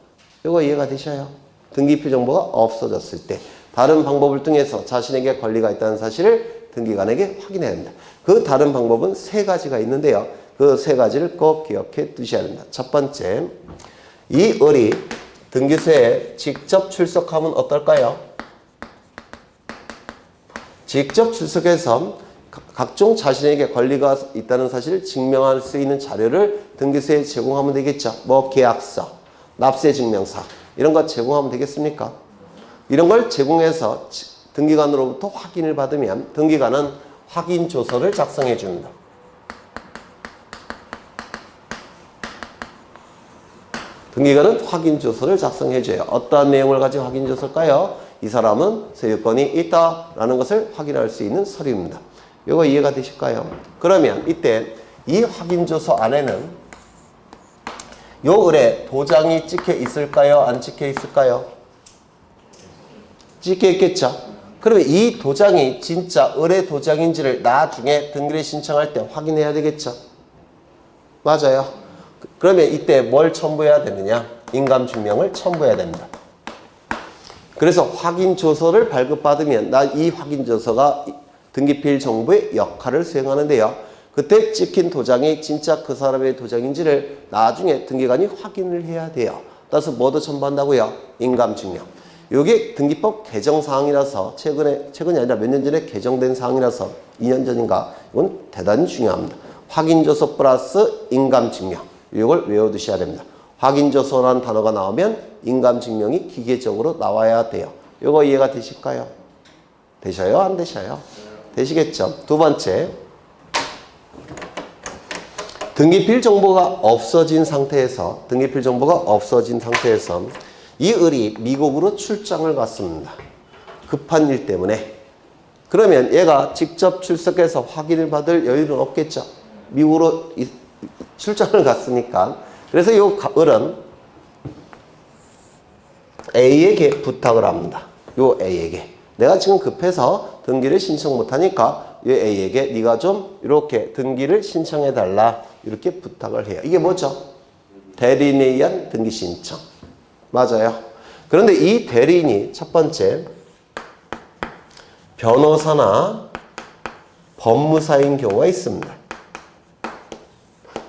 이거 이해가 되셔요? 등기필 정보가 없어졌을 때 다른 방법을 통해서 자신에게 권리가 있다는 사실을 등기관에게 확인해야 합니다. 그 다른 방법은 세 가지가 있는데요. 그 세 가지를 꼭 기억해 두셔야 합니다. 첫 번째, 이 을이 등기소에 직접 출석하면 어떨까요? 직접 출석해서 각종 자신에게 권리가 있다는 사실을 증명할 수 있는 자료를 등기소에 제공하면 되겠죠. 뭐 계약서, 납세증명서 이런 거 제공하면 되겠습니까? 이런 걸 제공해서 등기관으로부터 확인을 받으면 등기관은 확인조서를 작성해 줍니다. 등기관은 확인조서를 작성해 줘요. 어떠한 내용을 가지고 확인조서일까요? 이 사람은 소유권이 있다라는 것을 확인할 수 있는 서류입니다. 이거 이해가 되실까요? 그러면 이때 이 확인조서 안에는 요 을에 도장이 찍혀 있을까요? 안 찍혀 있을까요? 찍혀 있겠죠? 그러면 이 도장이 진짜 을의 도장인지를 나중에 등기를 신청할 때 확인해야 되겠죠? 맞아요. 그러면 이때 뭘 첨부해야 되느냐? 인감증명을 첨부해야 됩니다. 그래서 확인조서를 발급받으면 이 확인조서가 등기필 정보의 역할을 수행하는데요. 그때 찍힌 도장이 진짜 그 사람의 도장인지를 나중에 등기관이 확인을 해야 돼요. 따라서 뭐도 첨부한다고요? 인감증명. 이게 등기법 개정 사항이라서 최근이 아니라 몇 년 전에 개정된 사항이라서 2년 전인가 이건 대단히 중요합니다. 확인조서 플러스 인감증명. 이걸 외워두셔야 됩니다. 확인조서라는 단어가 나오면 인감증명이 기계적으로 나와야 돼요. 이거 이해가 되실까요? 되셔요? 안 되셔요? 되시겠죠? 두 번째, 등기필 정보가 없어진 상태에서 이 을이 미국으로 출장을 갔습니다. 급한 일 때문에. 그러면 얘가 직접 출석해서 확인을 받을 여유는 없겠죠. 미국으로 출장을 갔으니까. 그래서 이 을은 A에게 부탁을 합니다. 요 A에게. 내가 지금 급해서 등기를 신청 못하니까 이 A에게 네가 좀 이렇게 등기를 신청해달라. 이렇게 부탁을 해요. 이게 뭐죠? 대리인에 의한 등기 신청. 맞아요. 그런데 이 대리인이 첫 번째 변호사나 법무사인 경우가 있습니다.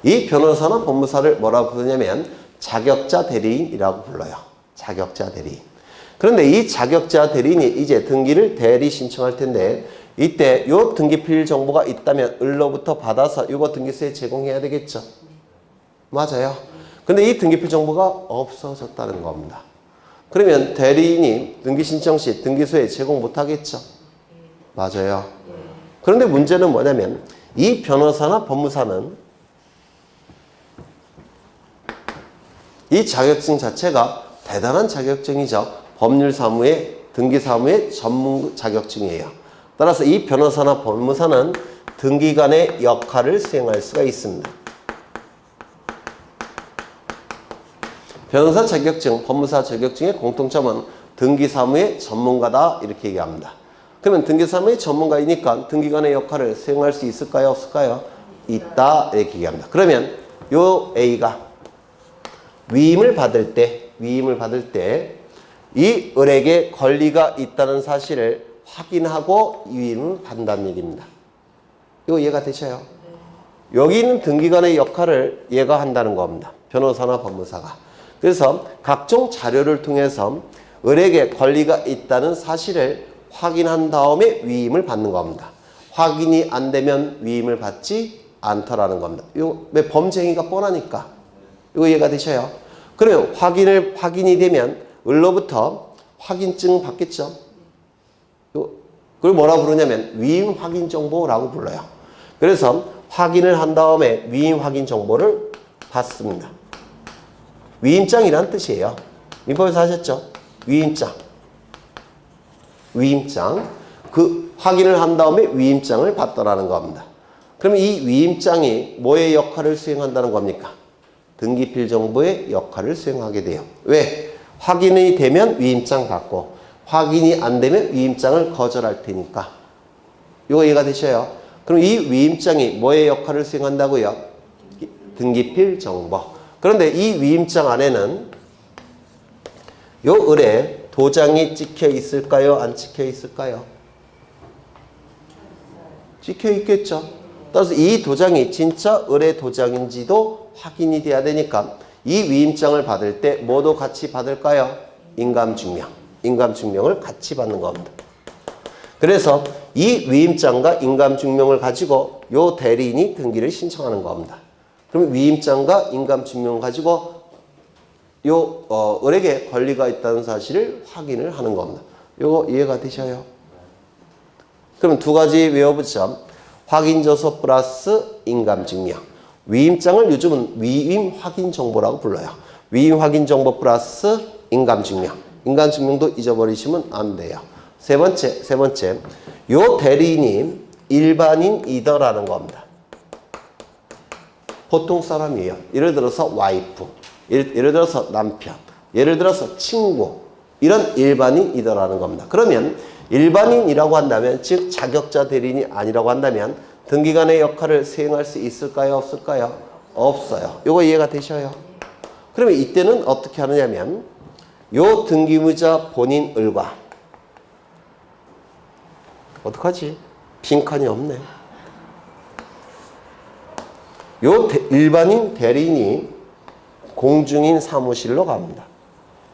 이 변호사나 법무사를 뭐라고 부르냐면 자격자 대리인이라고 불러요. 자격자 대리인. 그런데 이 자격자 대리인이 이제 등기를 대리 신청할 텐데 이때 요 등기필 정보가 있다면 을로부터 받아서 이거 등기소에 제공해야 되겠죠. 맞아요. 근데 이 등기필 정보가 없어졌다는 겁니다. 그러면 대리인이 등기 신청 시 등기소에 제공 못하겠죠. 맞아요. 그런데 문제는 뭐냐면 이 변호사나 법무사는 이 자격증 자체가 대단한 자격증이죠. 법률사무의 등기사무의 전문 자격증이에요. 따라서 이 변호사나 법무사는 등기관의 역할을 수행할 수가 있습니다. 변호사 자격증, 법무사 자격증의 공통점은 등기사무의 전문가다 이렇게 얘기합니다. 그러면 등기사무의 전문가이니까 등기관의 역할을 수행할 수 있을까요? 없을까요? 있다 이렇게 얘기합니다. 그러면 요 A가 위임을 받을 때 이 을에게 권리가 있다는 사실을 확인하고 위임을 받는다는 얘기입니다. 이거 이해가 되셔요? 여기 있는 등기관의 역할을 얘가 한다는 겁니다. 변호사나 법무사가. 그래서 각종 자료를 통해서 을에게 권리가 있다는 사실을 확인한 다음에 위임을 받는 겁니다. 확인이 안 되면 위임을 받지 않더라는 겁니다. 이거 왜 범죄행위가 뻔하니까. 이거 이해가 되셔요? 그러면 확인이 되면 을로부터 확인증 받겠죠? 그걸 뭐라 부르냐면 위임 확인 정보라고 불러요. 그래서 확인을 한 다음에 위임 확인 정보를 받습니다. 위임장이란 뜻이에요. 민법에서 하셨죠? 위임장. 그 확인을 한 다음에 위임장을 받더라는 겁니다. 그러면 이 위임장이 뭐의 역할을 수행한다는 겁니까? 등기필 정보의 역할을 수행하게 돼요. 왜? 확인이 되면 위임장 받고 확인이 안 되면 위임장을 거절할 테니까. 이거 이해가 되셔요? 그럼 이 위임장이 뭐의 역할을 수행한다고요? 등기필 정보. 그런데 이 위임장 안에는 요 을에 도장이 찍혀 있을까요? 안 찍혀 있을까요? 찍혀 있겠죠. 따라서 이 도장이 진짜 을의 도장인지도 확인이 돼야 되니까 이 위임장을 받을 때 뭐도 같이 받을까요? 인감증명을 같이 받는 겁니다. 그래서 이 위임장과 인감증명을 가지고 요 대리인이 등기를 신청하는 겁니다. 그럼 위임장과 인감증명을 가지고 요 을에게 권리가 있다는 사실을 확인을 하는 겁니다. 요거 이해가 되셔요? 그럼 두 가지 외워보자. 확인조서 플러스 인감증명. 위임장을 요즘은 위임 확인 정보라고 불러요. 위임 확인 정보 플러스 인감증명. 인감증명도 잊어버리시면 안 돼요. 세 번째. 요 대리인이 일반인이더라는 겁니다. 보통 사람이에요. 예를 들어서 와이프, 예를 들어서 남편, 예를 들어서 친구, 이런 일반인이더라는 겁니다. 그러면 일반인이라고 한다면, 즉 자격자 대리인이 아니라고 한다면 등기관의 역할을 수행할 수 있을까요? 없을까요? 없어요. 요거 이해가 되셔요? 그러면 이때는 어떻게 하느냐면 요 등기무자 본인 을과 어떡하지? 빈칸이 없네. 요 일반인 대리인이 공중인 사무실로 갑니다.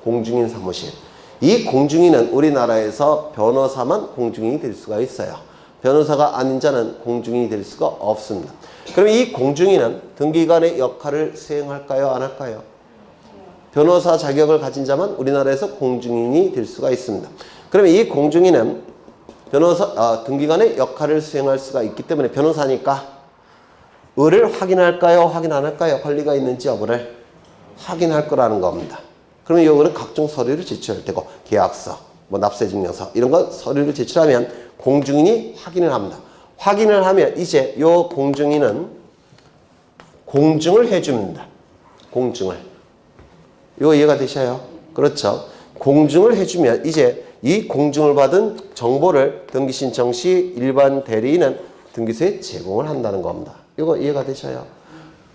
공중인 사무실. 이 공중인은 우리나라에서 변호사만 공중인이 될 수가 있어요. 변호사가 아닌 자는 공중인이 될 수가 없습니다. 그럼 이 공중인은 등기관의 역할을 수행할까요? 안 할까요? 변호사 자격을 가진 자만 우리나라에서 공중인이 될 수가 있습니다. 그러면 이 공중인은 등기관의 역할을 수행할 수가 있기 때문에 변호사니까 을을 확인할까요? 확인 안 할까요? 권리가 있는지 여부를 확인할 거라는 겁니다. 그러면 이거는 각종 서류를 제출할 테고 계약서, 납세증명서 이런 거 서류를 제출하면 공중인이 확인을 합니다. 확인을 하면 이제 이 공중인은 공증을 해줍니다. 공증을. 이거 이해가 되셔요? 그렇죠. 공증을 해주면 이제 이 공증을 받은 정보를 등기신청 시 일반 대리인은 등기소에 제공을 한다는 겁니다. 이거 이해가 되셔요?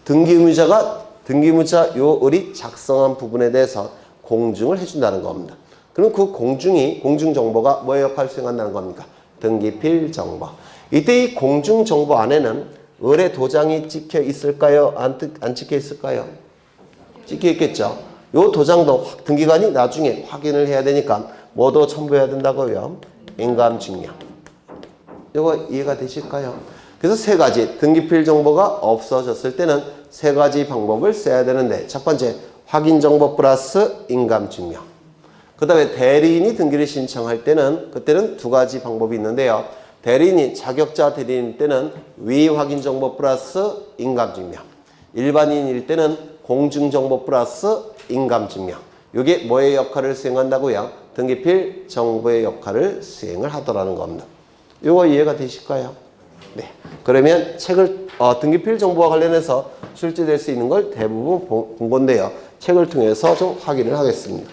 등기무자 요 을이 작성한 부분에 대해서 공증을 해준다는 겁니다. 그럼 그 공증 정보가 뭐의 역할을 수행한다는 겁니까? 등기필 정보. 이때 이 공증 정보 안에는 을의 도장이 찍혀 있을까요? 안 찍혀 있을까요? 찍혀 있겠죠. 요 도장도 등기관이 나중에 확인을 해야 되니까 뭐도 첨부해야 된다고요? 인감증명. 이거 이해가 되실까요? 그래서 세 가지 등기필 정보가 없어졌을 때는 세 가지 방법을 써야 되는데, 첫 번째 확인 정보 플러스 인감증명. 그 다음에 대리인이 등기를 신청할 때는 그때는 두 가지 방법이 있는데요. 대리인이 자격자 대리인일 때는 위임 확인 정보 플러스 인감증명. 일반인일 때는 공증 정보 플러스 인감증명. 이게 뭐의 역할을 수행한다고요? 등기필 정보의 역할을 수행을 하더라는 겁니다. 이거 이해가 되실까요? 네. 그러면 책을 등기필 정보와 관련해서 출제될 수 있는 걸 대부분 본 건데요. 책을 통해서 좀 확인을 하겠습니다.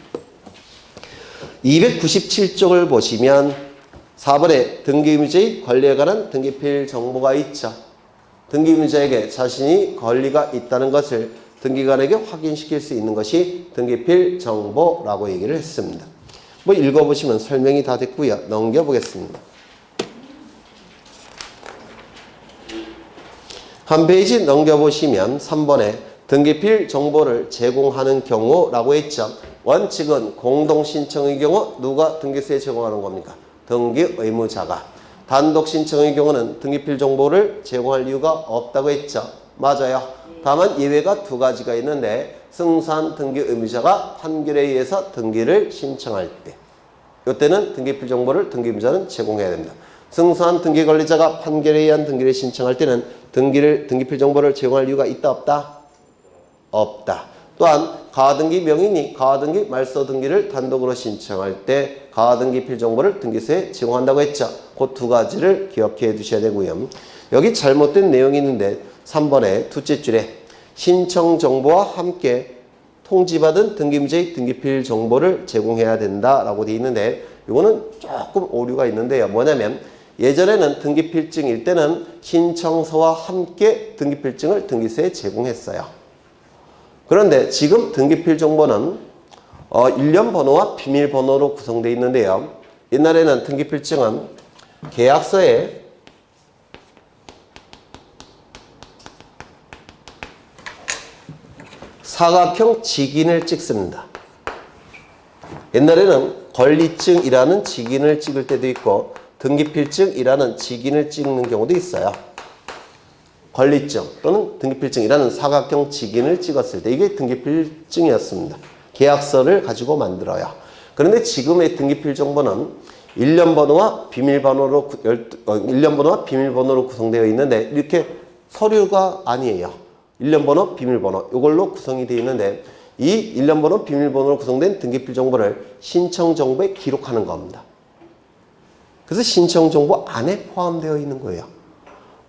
297쪽을 보시면 4번에 등기무자의 권리에 관한 등기필 정보가 있죠. 등기임자에게 자신이 권리가 있다는 것을 등기관에게 확인시킬 수 있는 것이 등기필 정보라고 얘기를 했습니다. 뭐 읽어보시면 설명이 다 됐고요. 넘겨보겠습니다. 한 페이지 넘겨보시면 3번에 등기필 정보를 제공하는 경우라고 했죠. 원칙은 공동신청의 경우 누가 등기소에 제공하는 겁니까? 등기 의무자가. 단독 신청의 경우는 등기필 정보를 제공할 이유가 없다고 했죠. 맞아요. 다만 예외가 두 가지가 있는데 승소한 등기 의무자가 판결에 의해서 등기를 신청할 때 이때는 등기필 정보를 등기 의무자는 제공해야 됩니다. 승소한 등기 권리자가 판결에 의한 등기를 신청할 때는 등기필 정보를 제공할 이유가 있다 없다? 없다. 또한 가등기 명인이 가등기 말소 등기를 단독으로 신청할 때 가등기필 정보를 등기소에 제공한다고 했죠. 그 두 가지를 기억해 두셔야 되고요. 여기 잘못된 내용이 있는데 3번에 둘째 줄에 신청 정보와 함께 통지받은 등기임자의 등기필 정보를 제공해야 된다라고 되어 있는데 이거는 조금 오류가 있는데요. 뭐냐면 예전에는 등기필증일 때는 신청서와 함께 등기필증을 등기소에 제공했어요. 그런데 지금 등기필 정보는 일련 번호와 비밀번호로 구성되어 있는데요. 옛날에는 등기필증은 계약서에 사각형 직인을 찍습니다. 옛날에는 권리증이라는 직인을 찍을 때도 있고 등기필증이라는 직인을 찍는 경우도 있어요. 권리증 또는 등기필증이라는 사각형 직인을 찍었을 때 이게 등기필증이었습니다. 계약서를 가지고 만들어요. 그런데 지금의 등기필 정보는 일련 번호와 비밀번호로 구성되어 있는데 이렇게 서류가 아니에요. 일련 번호, 비밀번호 이걸로 구성이 되어 있는데 이 일련 번호, 비밀번호로 구성된 등기필 정보를 신청 정보에 기록하는 겁니다. 그래서 신청 정보 안에 포함되어 있는 거예요.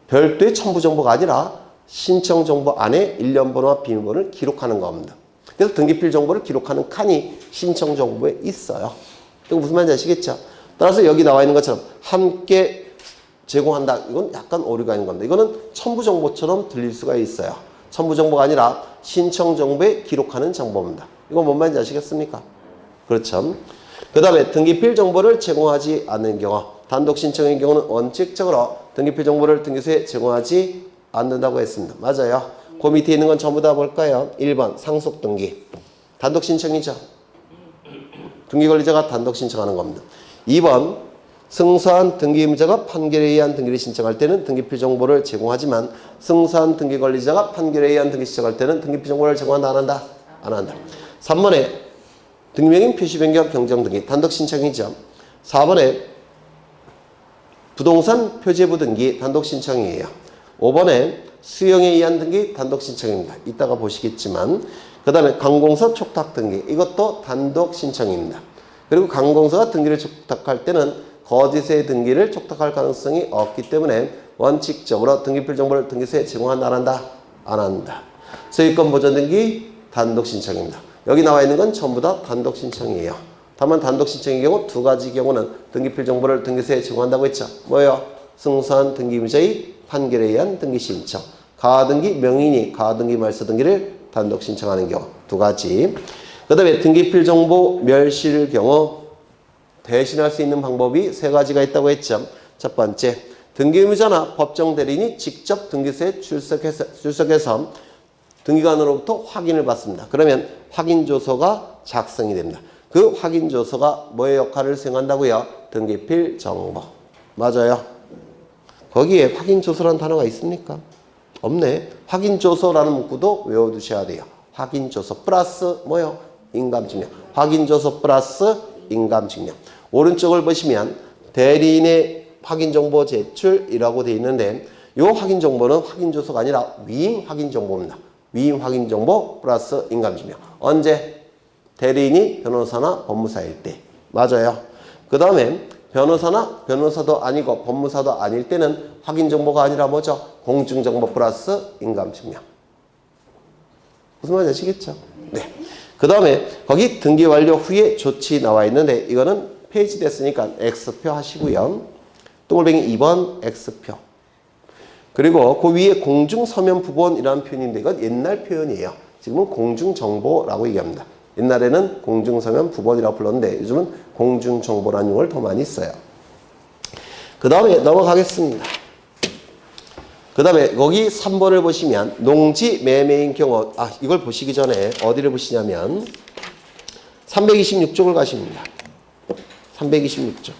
별도의 첨부 정보가 아니라 신청 정보 안에 일련 번호와 비밀번호를 기록하는 겁니다. 그래서 등기필 정보를 기록하는 칸이 신청 정보에 있어요. 이거 무슨 말인지 아시겠죠? 따라서 여기 나와 있는 것처럼 함께 제공한다. 이건 약간 오류가 있는 겁니다. 이거는 첨부 정보처럼 들릴 수가 있어요. 첨부 정보가 아니라 신청 정보에 기록하는 정보입니다. 이건 뭔 말인지 아시겠습니까? 그렇죠. 그 다음에 등기필 정보를 제공하지 않는 경우 단독 신청의 경우는 원칙적으로 등기필 정보를 등기소에 제공하지 않는다고 했습니다. 맞아요. 그 밑에 있는 건 전부 다 볼까요? 1번 상속 등기. 단독 신청이죠. 등기 권리자가 단독 신청하는 겁니다. 2번 승소한 등기 의무자가 판결에 의한 등기를 신청할 때는 등기필 정보를 제공하지만 승소한 등기 권리자가 판결에 의한 등기 신청할 때는 등기필 정보를 제공한다 안 한다? 안 한다. 3번에 등기명인 표시 변경 경정 등기 단독 신청이죠. 4번에 부동산 표제부 등기 단독 신청이에요. 5번에 수용에 의한 등기 단독 신청입니다. 이따가 보시겠지만 그 다음에 관공서 촉탁 등기 이것도 단독 신청입니다. 그리고 관공서가 등기를 촉탁할 때는 거짓의 등기를 촉탁할 가능성이 없기 때문에 원칙적으로 등기필 정보를 등기소에 제공한다 안 한다? 안 한다. 소유권 보전 등기 단독 신청입니다. 여기 나와 있는 건 전부 다 단독 신청이에요. 다만 단독 신청의 경우 두 가지 경우는 등기필 정보를 등기소에 제공한다고 했죠. 뭐예요? 승소한 등기 의무자의 판결에 의한 등기 신청. 가등기 명인이 가등기 말소 등기를 단독 신청하는 경우 두 가지. 그 다음에 등기필 정보 멸실 경우 대신할 수 있는 방법이 세 가지가 있다고 했죠. 첫 번째, 등기 의무자나 법정 대리인이 직접 등기소에 출석해서 등기관으로부터 확인을 받습니다. 그러면 확인조서가 작성이 됩니다. 그 확인조서가 뭐의 역할을 수행한다고요? 등기필 정보. 맞아요. 거기에 확인조서라는 단어가 있습니까? 없네. 확인조서라는 문구도 외워두셔야 돼요. 확인조서 플러스 뭐요? 인감증명. 확인조서 플러스 인감증명. 오른쪽을 보시면 대리인의 확인정보 제출이라고 되어 있는데 이 확인정보는 확인조서가 아니라 위임 확인정보입니다. 위임 확인정보 플러스 인감증명. 언제? 대리인이 변호사나 법무사일 때. 맞아요. 그 다음에 변호사도 아니고 법무사도 아닐 때는 확인정보가 아니라 뭐죠? 공증정보 플러스 인감증명. 무슨 말인지 아시겠죠? 네. 그 다음에 거기 등기 완료 후에 조치 나와 있는데 이거는 페이지 됐으니까 X표 하시고요. 동글뱅이 2번 X표. 그리고 그 위에 공중서면부본이라는 표현인데 이건 옛날 표현이에요. 지금은 공중정보라고 얘기합니다. 옛날에는 공중서면부본이라고 불렀는데 요즘은 공중정보라는 용어를 더 많이 써요. 그 다음에 넘어가겠습니다. 그 다음에 거기 3번을 보시면 농지 매매인 경우 이걸 보시기 전에 어디를 보시냐면 326쪽을 가십니다. 326쪽.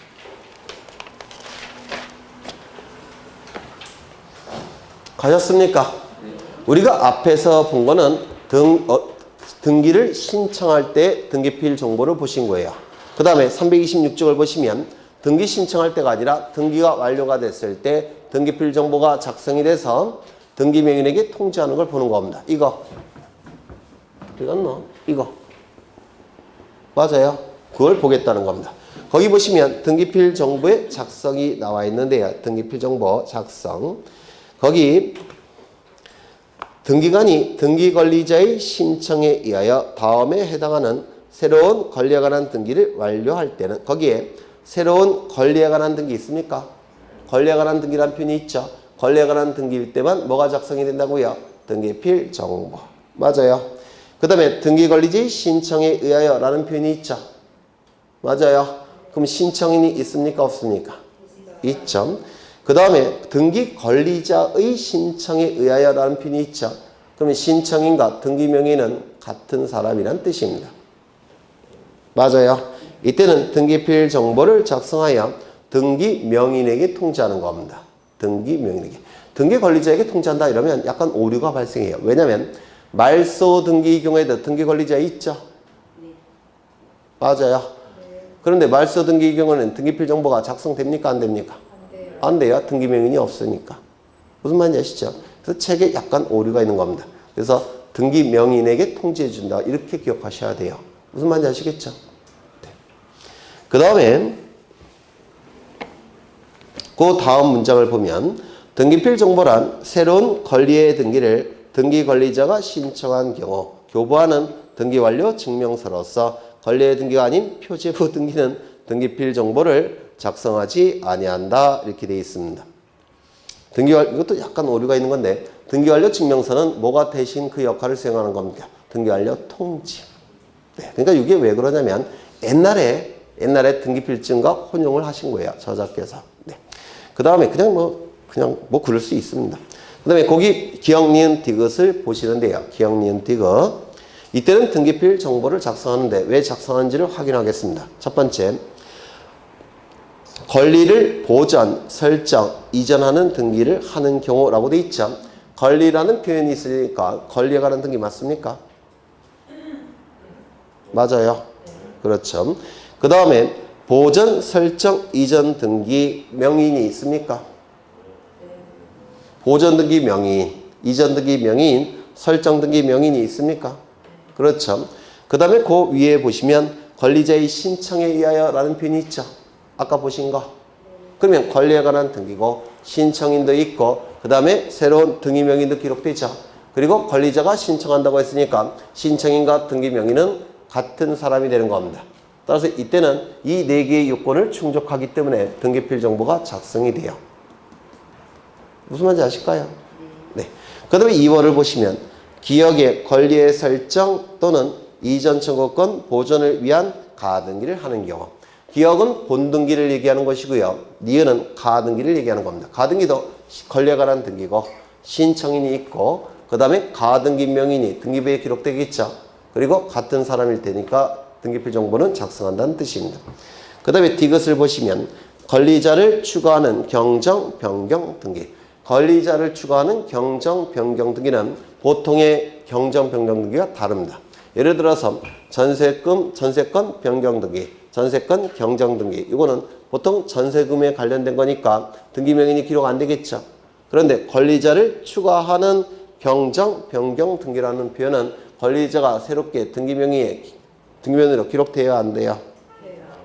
가셨습니까? 우리가 앞에서 본 거는 등기를 신청할 때 등기필 정보를 보신 거예요. 그 다음에 326쪽을 보시면 등기 신청할 때가 아니라 등기가 완료가 됐을 때 등기필 정보가 작성이 돼서 등기명인에게 통지하는 걸 보는 겁니다. 이거. 읽었노? 이거. 맞아요. 그걸 보겠다는 겁니다. 거기 보시면 등기필 정보의 작성이 나와 있는데요. 등기필 정보 작성. 거기 등기관이 등기관리자의 신청에 의하여 다음에 해당하는 새로운 권리에 관한 등기를 완료할 때는 거기에 새로운 권리에 관한 등기 있습니까? 권리에 관한 등기라는 표현이 있죠. 권리에 관한 등기일 때만 뭐가 작성이 된다고요? 등기필 정보. 맞아요. 그 다음에 등기관리자의 신청에 의하여 라는 표현이 있죠. 맞아요. 그럼 신청인이 있습니까? 없습니까? 있죠. 그 다음에 등기관리자의 신청에 의하여 라는 표현이 있죠. 그러면 신청인과 등기명의는 같은 사람이란 뜻입니다. 맞아요. 이때는 등기필 정보를 작성하여 등기명인에게 통지하는 겁니다. 등기명인에게. 등기관리자에게 통지한다 이러면 약간 오류가 발생해요. 왜냐하면 말소 등기 경우에도 등기관리자 있죠? 맞아요. 그런데 말소 등기 경우는 등기필 정보가 작성됩니까? 안 됩니까? 안 돼요. 등기명인이 없으니까. 무슨 말인지 아시죠? 그래서 책에 약간 오류가 있는 겁니다. 그래서 등기명인에게 통지해 준다. 이렇게 기억하셔야 돼요. 무슨 말인지 아시겠죠? 네. 그 다음에 그 다음 문장을 보면 등기필 정보란 새로운 권리의 등기를 등기관리자가 신청한 경우 교부하는 등기완료 증명서로서 권리의 등기가 아닌 표제부 등기는 등기필 정보를 작성하지 아니한다. 이렇게 되어 있습니다. 이것도 약간 오류가 있는 건데 등기완료 증명서는 뭐가 대신 그 역할을 수행하는 겁니까? 등기완료 통지. 네, 그러니까 이게 왜 그러냐면 옛날에 등기필증과 혼용을 하신 거예요. 저자께서. 네. 그 다음에 그냥 뭐 그럴 수 있습니다. 그 다음에 거기 기억, 니은, 디귿을 보시는데요. 기억, 니은, 디귿. 이때는 등기필 정보를 작성하는데 왜 작성하는지를 확인하겠습니다. 첫 번째, 권리를 보전, 설정, 이전하는 등기를 하는 경우라고 돼 있죠. 권리라는 표현이 있으니까 권리에 관한 등기 맞습니까? 맞아요. 그렇죠. 그 다음에 보전, 설정, 이전 등기 명인이 있습니까? 보전 등기 명인, 이전 등기 명인, 설정 등기 명인이 있습니까? 그렇죠. 그 다음에 그 위에 보시면 권리자의 신청에 의하여 라는 표현이 있죠. 아까 보신 거. 그러면 권리에 관한 등기고 신청인도 있고 그 다음에 새로운 등기명인도 기록되죠. 그리고 권리자가 신청한다고 했으니까 신청인과 등기명인은 같은 사람이 되는 겁니다. 따라서 이때는 이 네 개의 요건을 충족하기 때문에 등기필 정보가 작성이 돼요. 무슨 말인지 아실까요? 네. 그 다음에 2번을 보시면 기억의 권리의 설정 또는 이전 청구권 보존을 위한 가등기를 하는 경우. 기억은 본등기를 얘기하는 것이고요. 니은은 가등기를 얘기하는 겁니다. 가등기도 권리에 관한 등기고 신청인이 있고 그 다음에 가등기 명인이 등기부에 기록되겠죠. 그리고 같은 사람일 테니까 등기필 정보는 작성한다는 뜻입니다. 그 다음에 디귿을 보시면 권리자를 추가하는 경정, 변경 등기. 권리자를 추가하는 경정, 변경 등기는 보통의 경정, 변경 등기가 다릅니다. 예를 들어서 전세권 변경 등기, 전세권 경정 등기. 이거는 보통 전세금에 관련된 거니까 등기명인이 기록 안 되겠죠. 그런데 권리자를 추가하는 경정, 변경 등기라는 표현은 권리자가 새롭게 등기명인으로 기록되어야 안 돼요?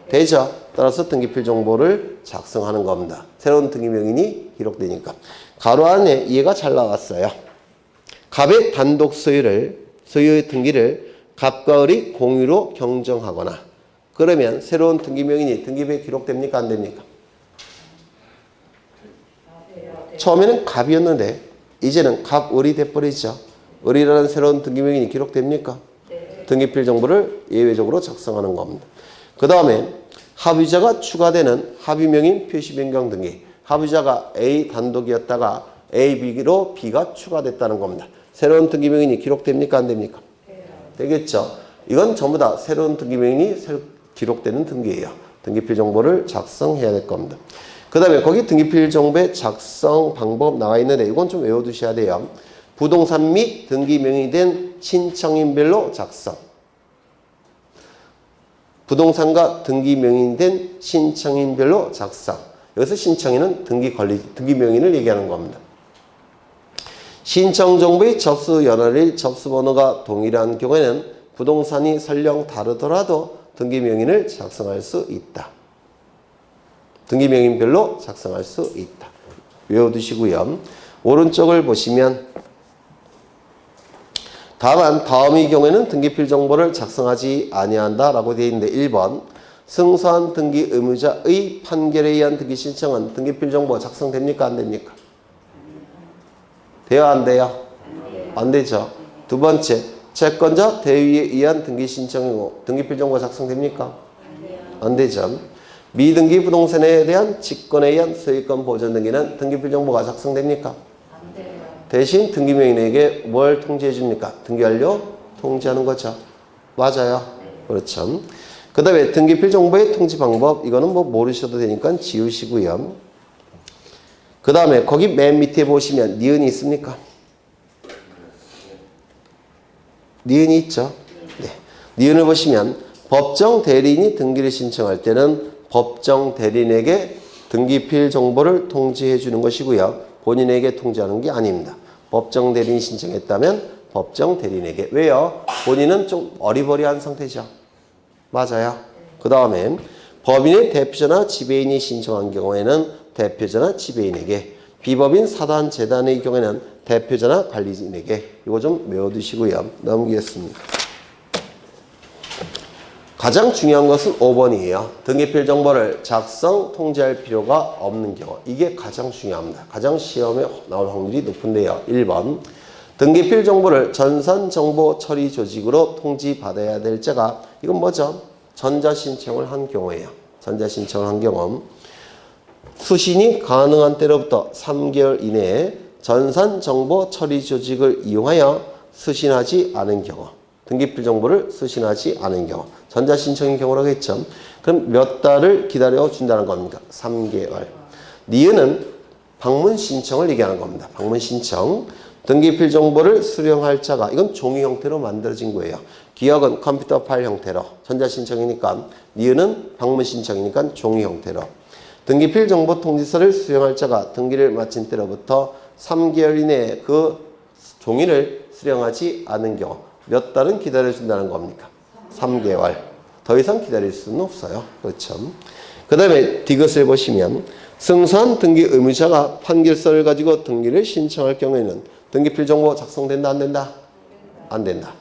되죠. 따라서 등기필 정보를 작성하는 겁니다. 새로운 등기명인이 기록되니까. 가로 안에 이해가 잘 나왔어요. 갑의 단독 소유의 등기를 갑과 을이 공유로 경정하거나 그러면 새로운 등기명인이 등기부에 기록됩니까? 안 됩니까? 처음에는 갑이었는데 이제는 갑을이 돼버리죠. 을이라는 새로운 등기명인이 기록됩니까? 등기필 정보를 예외적으로 작성하는 겁니다. 그 다음에 합의자가 추가되는 합의명인 표시 변경 등기. 합의자가 A 단독이었다가 A, B로 B가 추가됐다는 겁니다. 새로운 등기명인이 기록됩니까? 안 됩니까? 되겠죠. 이건 전부 다 새로운 등기명인이 기록되는 등기예요. 등기필 정보를 작성해야 될 겁니다. 그 다음에 거기 등기필 정보의 작성 방법 나와 있는데 이건 좀 외워두셔야 돼요. 부동산 및 등기명인이 된 신청인별로 작성. 부동산과 등기명인이 된 신청인별로 작성. 여기서 신청인은 등기명인을 얘기하는 겁니다. 신청 정보의 접수 연월일, 접수 번호가 동일한 경우에는 부동산이 설령 다르더라도 등기명인을 작성할 수 있다. 등기명인별로 작성할 수 있다. 외워두시고요. 오른쪽을 보시면 다만 다음의 경우에는 등기필 정보를 작성하지 아니한다 라고 되어 있는데 1번 승소한 등기 의무자의 판결에 의한 등기 신청은 등기필 정보 작성됩니까? 안 됩니까? 돼요? 안 돼요? 안 되죠. 두 번째, 채권자 대위에 의한 등기 신청이고 등기필 정보 작성됩니까? 안 되죠. 미등기 부동산에 대한 직권에 의한 소유권 보전 등기는 등기필 정보가 작성됩니까? 안 돼요. 대신 등기명인에게 뭘 통지해 줍니까? 등기 완료 통지하는 거죠. 맞아요. 그렇죠. 그 다음에 등기필 정보의 통지 방법 이거는 뭐 모르셔도 되니까 지우시고요. 그 다음에 거기 맨 밑에 보시면 니은이 있습니까? 니은이 있죠. 네. 니은을 보시면 법정 대리인이 등기를 신청할 때는 법정 대리인에게 등기필 정보를 통지해 주는 것이고요. 본인에게 통지하는 게 아닙니다. 법정 대리인 신청했다면 법정 대리인에게. 왜요? 본인은 좀 어리버리한 상태죠. 맞아요. 그 다음에 법인의 대표자나 지배인이 신청한 경우에는 대표자나 지배인에게, 비법인 사단 재단의 경우에는 대표자나 관리인에게. 이거 좀 외워두시고요. 넘기겠습니다. 가장 중요한 것은 5번이에요. 등기필 정보를 작성, 통지할 필요가 없는 경우. 이게 가장 중요합니다. 가장 시험에 나올 확률이 높은데요. 1번. 등기필 정보를 전산정보 처리 조직으로 통지받아야 될 자가, 이건 뭐죠? 전자신청을 한 경우예요. 전자신청을 한 경우. 수신이 가능한 때로부터 3개월 이내에 전산정보 처리 조직을 이용하여 수신하지 않은 경우. 등기필 정보를 수신하지 않은 경우. 전자신청인 경우라고 했죠. 그럼 몇 달을 기다려 준다는 겁니까? 3개월. 니은은 방문 신청을 얘기하는 겁니다. 방문 신청. 등기필 정보를 수령할 자가, 이건 종이 형태로 만들어진 거예요. 기억은 컴퓨터 파일 형태로. 전자신청이니까, 니은은 방문 신청이니까 종이 형태로. 등기필 정보 통지서를 수령할 자가 등기를 마친 때로부터 3개월 이내에 그 종이를 수령하지 않은 경우. 몇 달은 기다려준다는 겁니까? 3개월. 더 이상 기다릴 수는 없어요. 그렇죠. 그 다음에 디귿을 보시면 승소한 등기 의무자가 판결서를 가지고 등기를 신청할 경우에는 등기필 정보 작성된다? 안 된다? 안 된다.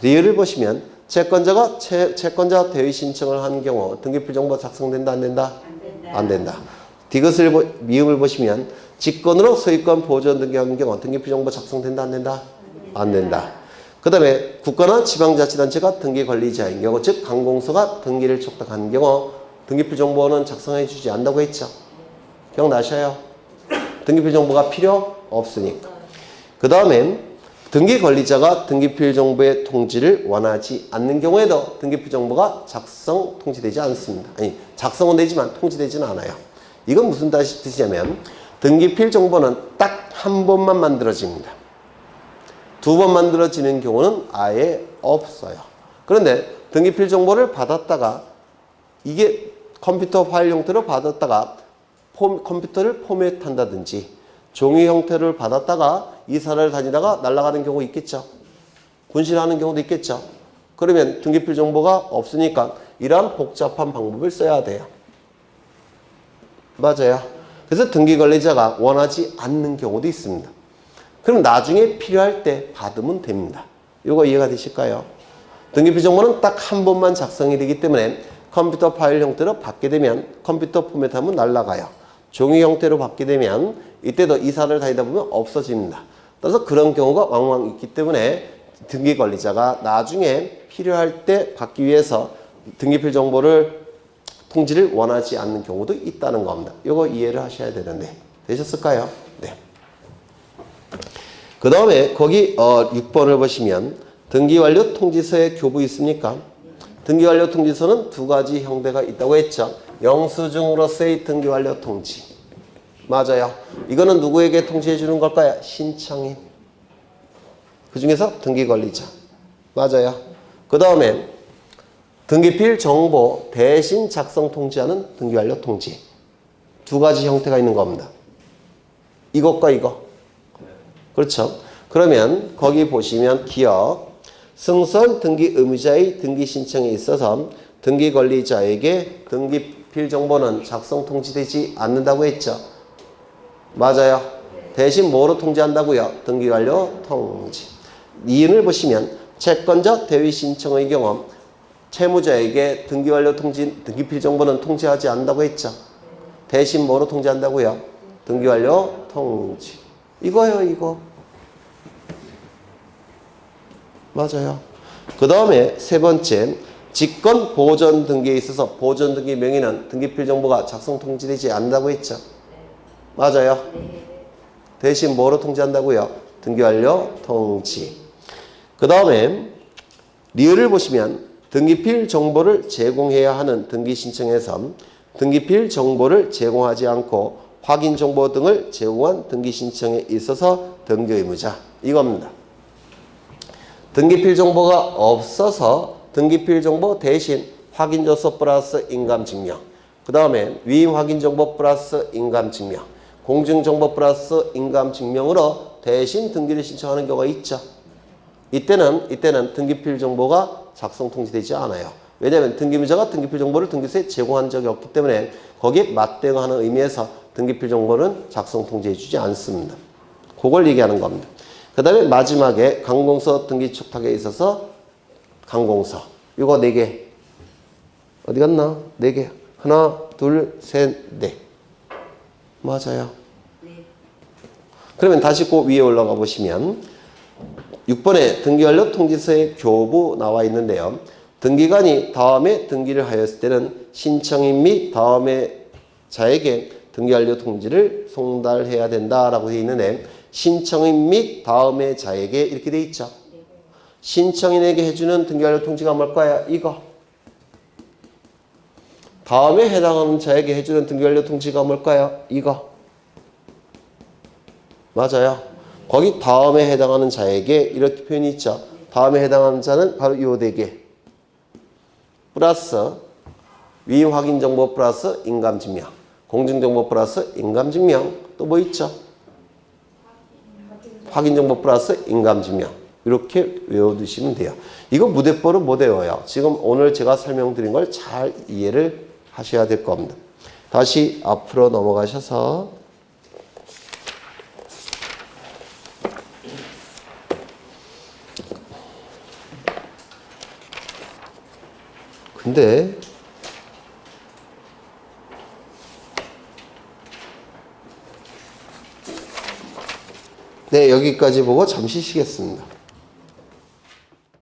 리을을 보시면 채권자가 채권자 대위 신청을 한 경우 등기필 정보 작성된다? 안 된다? 안 된다. 디귿을 미음을 보시면 직권으로 소유권 보존 등기한 경우 등기필 정보 작성된다? 안 된다? 안 된다. 그 다음에 국가나 지방자치단체가 등기 관리자인 경우, 즉 관공서가 등기를 촉탁한 경우 등기필 정보는 작성해 주지 않는다고 했죠. 기억나셔요? 등기필 정보가 필요 없으니까. 그 다음에 등기 관리자가 등기필 정보의 통지를 원하지 않는 경우에도 등기필 정보가 작성, 통지되지 않습니다. 아니, 작성은 되지만 통지되지는 않아요. 이건 무슨 뜻이냐면 등기필 정보는 딱 한 번만 만들어집니다. 2번 만들어지는 경우는 아예 없어요. 그런데 등기필 정보를 받았다가 이게 컴퓨터 파일 형태로 받았다가 컴퓨터를 포맷한다든지 종이 형태를 받았다가 이사를 다니다가 날아가는 경우 있겠죠. 분실하는 경우도 있겠죠. 그러면 등기필 정보가 없으니까 이러한 복잡한 방법을 써야 돼요. 맞아요. 그래서 등기관리자가 원하지 않는 경우도 있습니다. 그럼 나중에 필요할 때 받으면 됩니다. 이거 이해가 되실까요? 등기필 정보는 딱 한 번만 작성이 되기 때문에 컴퓨터 파일 형태로 받게 되면 컴퓨터 포맷하면 날아가요. 종이 형태로 받게 되면 이때도 이사를 다니다 보면 없어집니다. 따라서 그런 경우가 왕왕 있기 때문에 등기관리자가 나중에 필요할 때 받기 위해서 등기필 정보를 통지를 원하지 않는 경우도 있다는 겁니다. 이거 이해를 하셔야 되는데 되셨을까요? 네. 그 다음에 거기 6번을 보시면 등기완료 통지서에 교부 있습니까? 등기완료 통지서는 두 가지 형태가 있다고 했죠. 영수증으로서의 등기완료 통지. 맞아요. 이거는 누구에게 통지해 주는 걸까요? 신청인. 그 중에서 등기관리자. 맞아요. 그 다음에 등기필 정보 대신 작성 통지하는 등기완료 통지. 두 가지 형태가 있는 겁니다. 이것과 이거. 그렇죠. 그러면 거기 보시면 기억. 승선 등기 의무자의 등기 신청에 있어서 등기관리자에게 등기필 정보는 작성 통지되지 않는다고 했죠. 맞아요. 대신 뭐로 통지한다고요? 등기완료 통지. 이윤을 보시면 채권자 대위 신청의 경우 채무자에게 등기완료 통지, 등기필 정보는 통지하지 않는다고 했죠. 대신 뭐로 통지한다고요? 등기완료 통지. 이거요, 이거. 맞아요. 그 다음에 세 번째, 직권 보존 등기에 있어서 보존 등기 명의는 등기필 정보가 작성 통지되지 않는다고 했죠. 맞아요. 대신 뭐로 통지한다고요? 등기완료 통지. 그 다음에 리을을 보시면 등기필 정보를 제공해야 하는 등기 신청에서 등기필 정보를 제공하지 않고 확인 정보 등을 제공한 등기 신청에 있어서 등기 의무자. 이겁니다. 등기필 정보가 없어서 등기필 정보 대신 확인조서 플러스 인감증명. 그 다음에 위임 확인정보 플러스 인감증명. 공증정보 플러스 인감증명으로 대신 등기를 신청하는 경우가 있죠. 이때는 등기필 정보가 작성 통지되지 않아요. 왜냐하면 등기무자가 등기필 정보를 등기소에 제공한 적이 없기 때문에 거기에 맞대응하는 의미에서 등기필 정보는 작성 통지해주지 않습니다. 그걸 얘기하는 겁니다. 그 다음에 마지막에 강공서 등기 축탁에 있어서 강공서. 이거 4개. 어디 갔나? 4개. 하나, 둘, 셋, 넷. 맞아요. 그러면 다시 그 위에 올라가 보시면 6번에 등기완료 통지서의 교부 나와 있는데요. 등기관이 다음에 등기를 하였을 때는 신청인 및 다음에 자에게 등기완료 통지를 송달해야 된다라고 되어 있는데 신청인 및 다음에 자에게 이렇게 되어 있죠. 신청인에게 해주는 등기완료 통지가 뭘까요? 이거. 다음에 해당하는 자에게 해주는 등기완료 통지가 뭘까요? 이거. 맞아요. 거기 다음에 해당하는 자에게 이렇게 표현이 있죠. 다음에 해당하는 자는 바로 이 4개. 플러스 위임 확인정보 플러스 인감증명. 공증정보 플러스 인감증명. 또 뭐 있죠? 확인정보 플러스 인감증명. 이렇게 외워두시면 돼요. 이거 무대뽀로 못 외워요. 지금 오늘 제가 설명드린 걸 잘 이해를 하셔야 될 겁니다. 다시 앞으로 넘어가셔서 근데 네, 여기까지 보고 잠시 쉬겠습니다.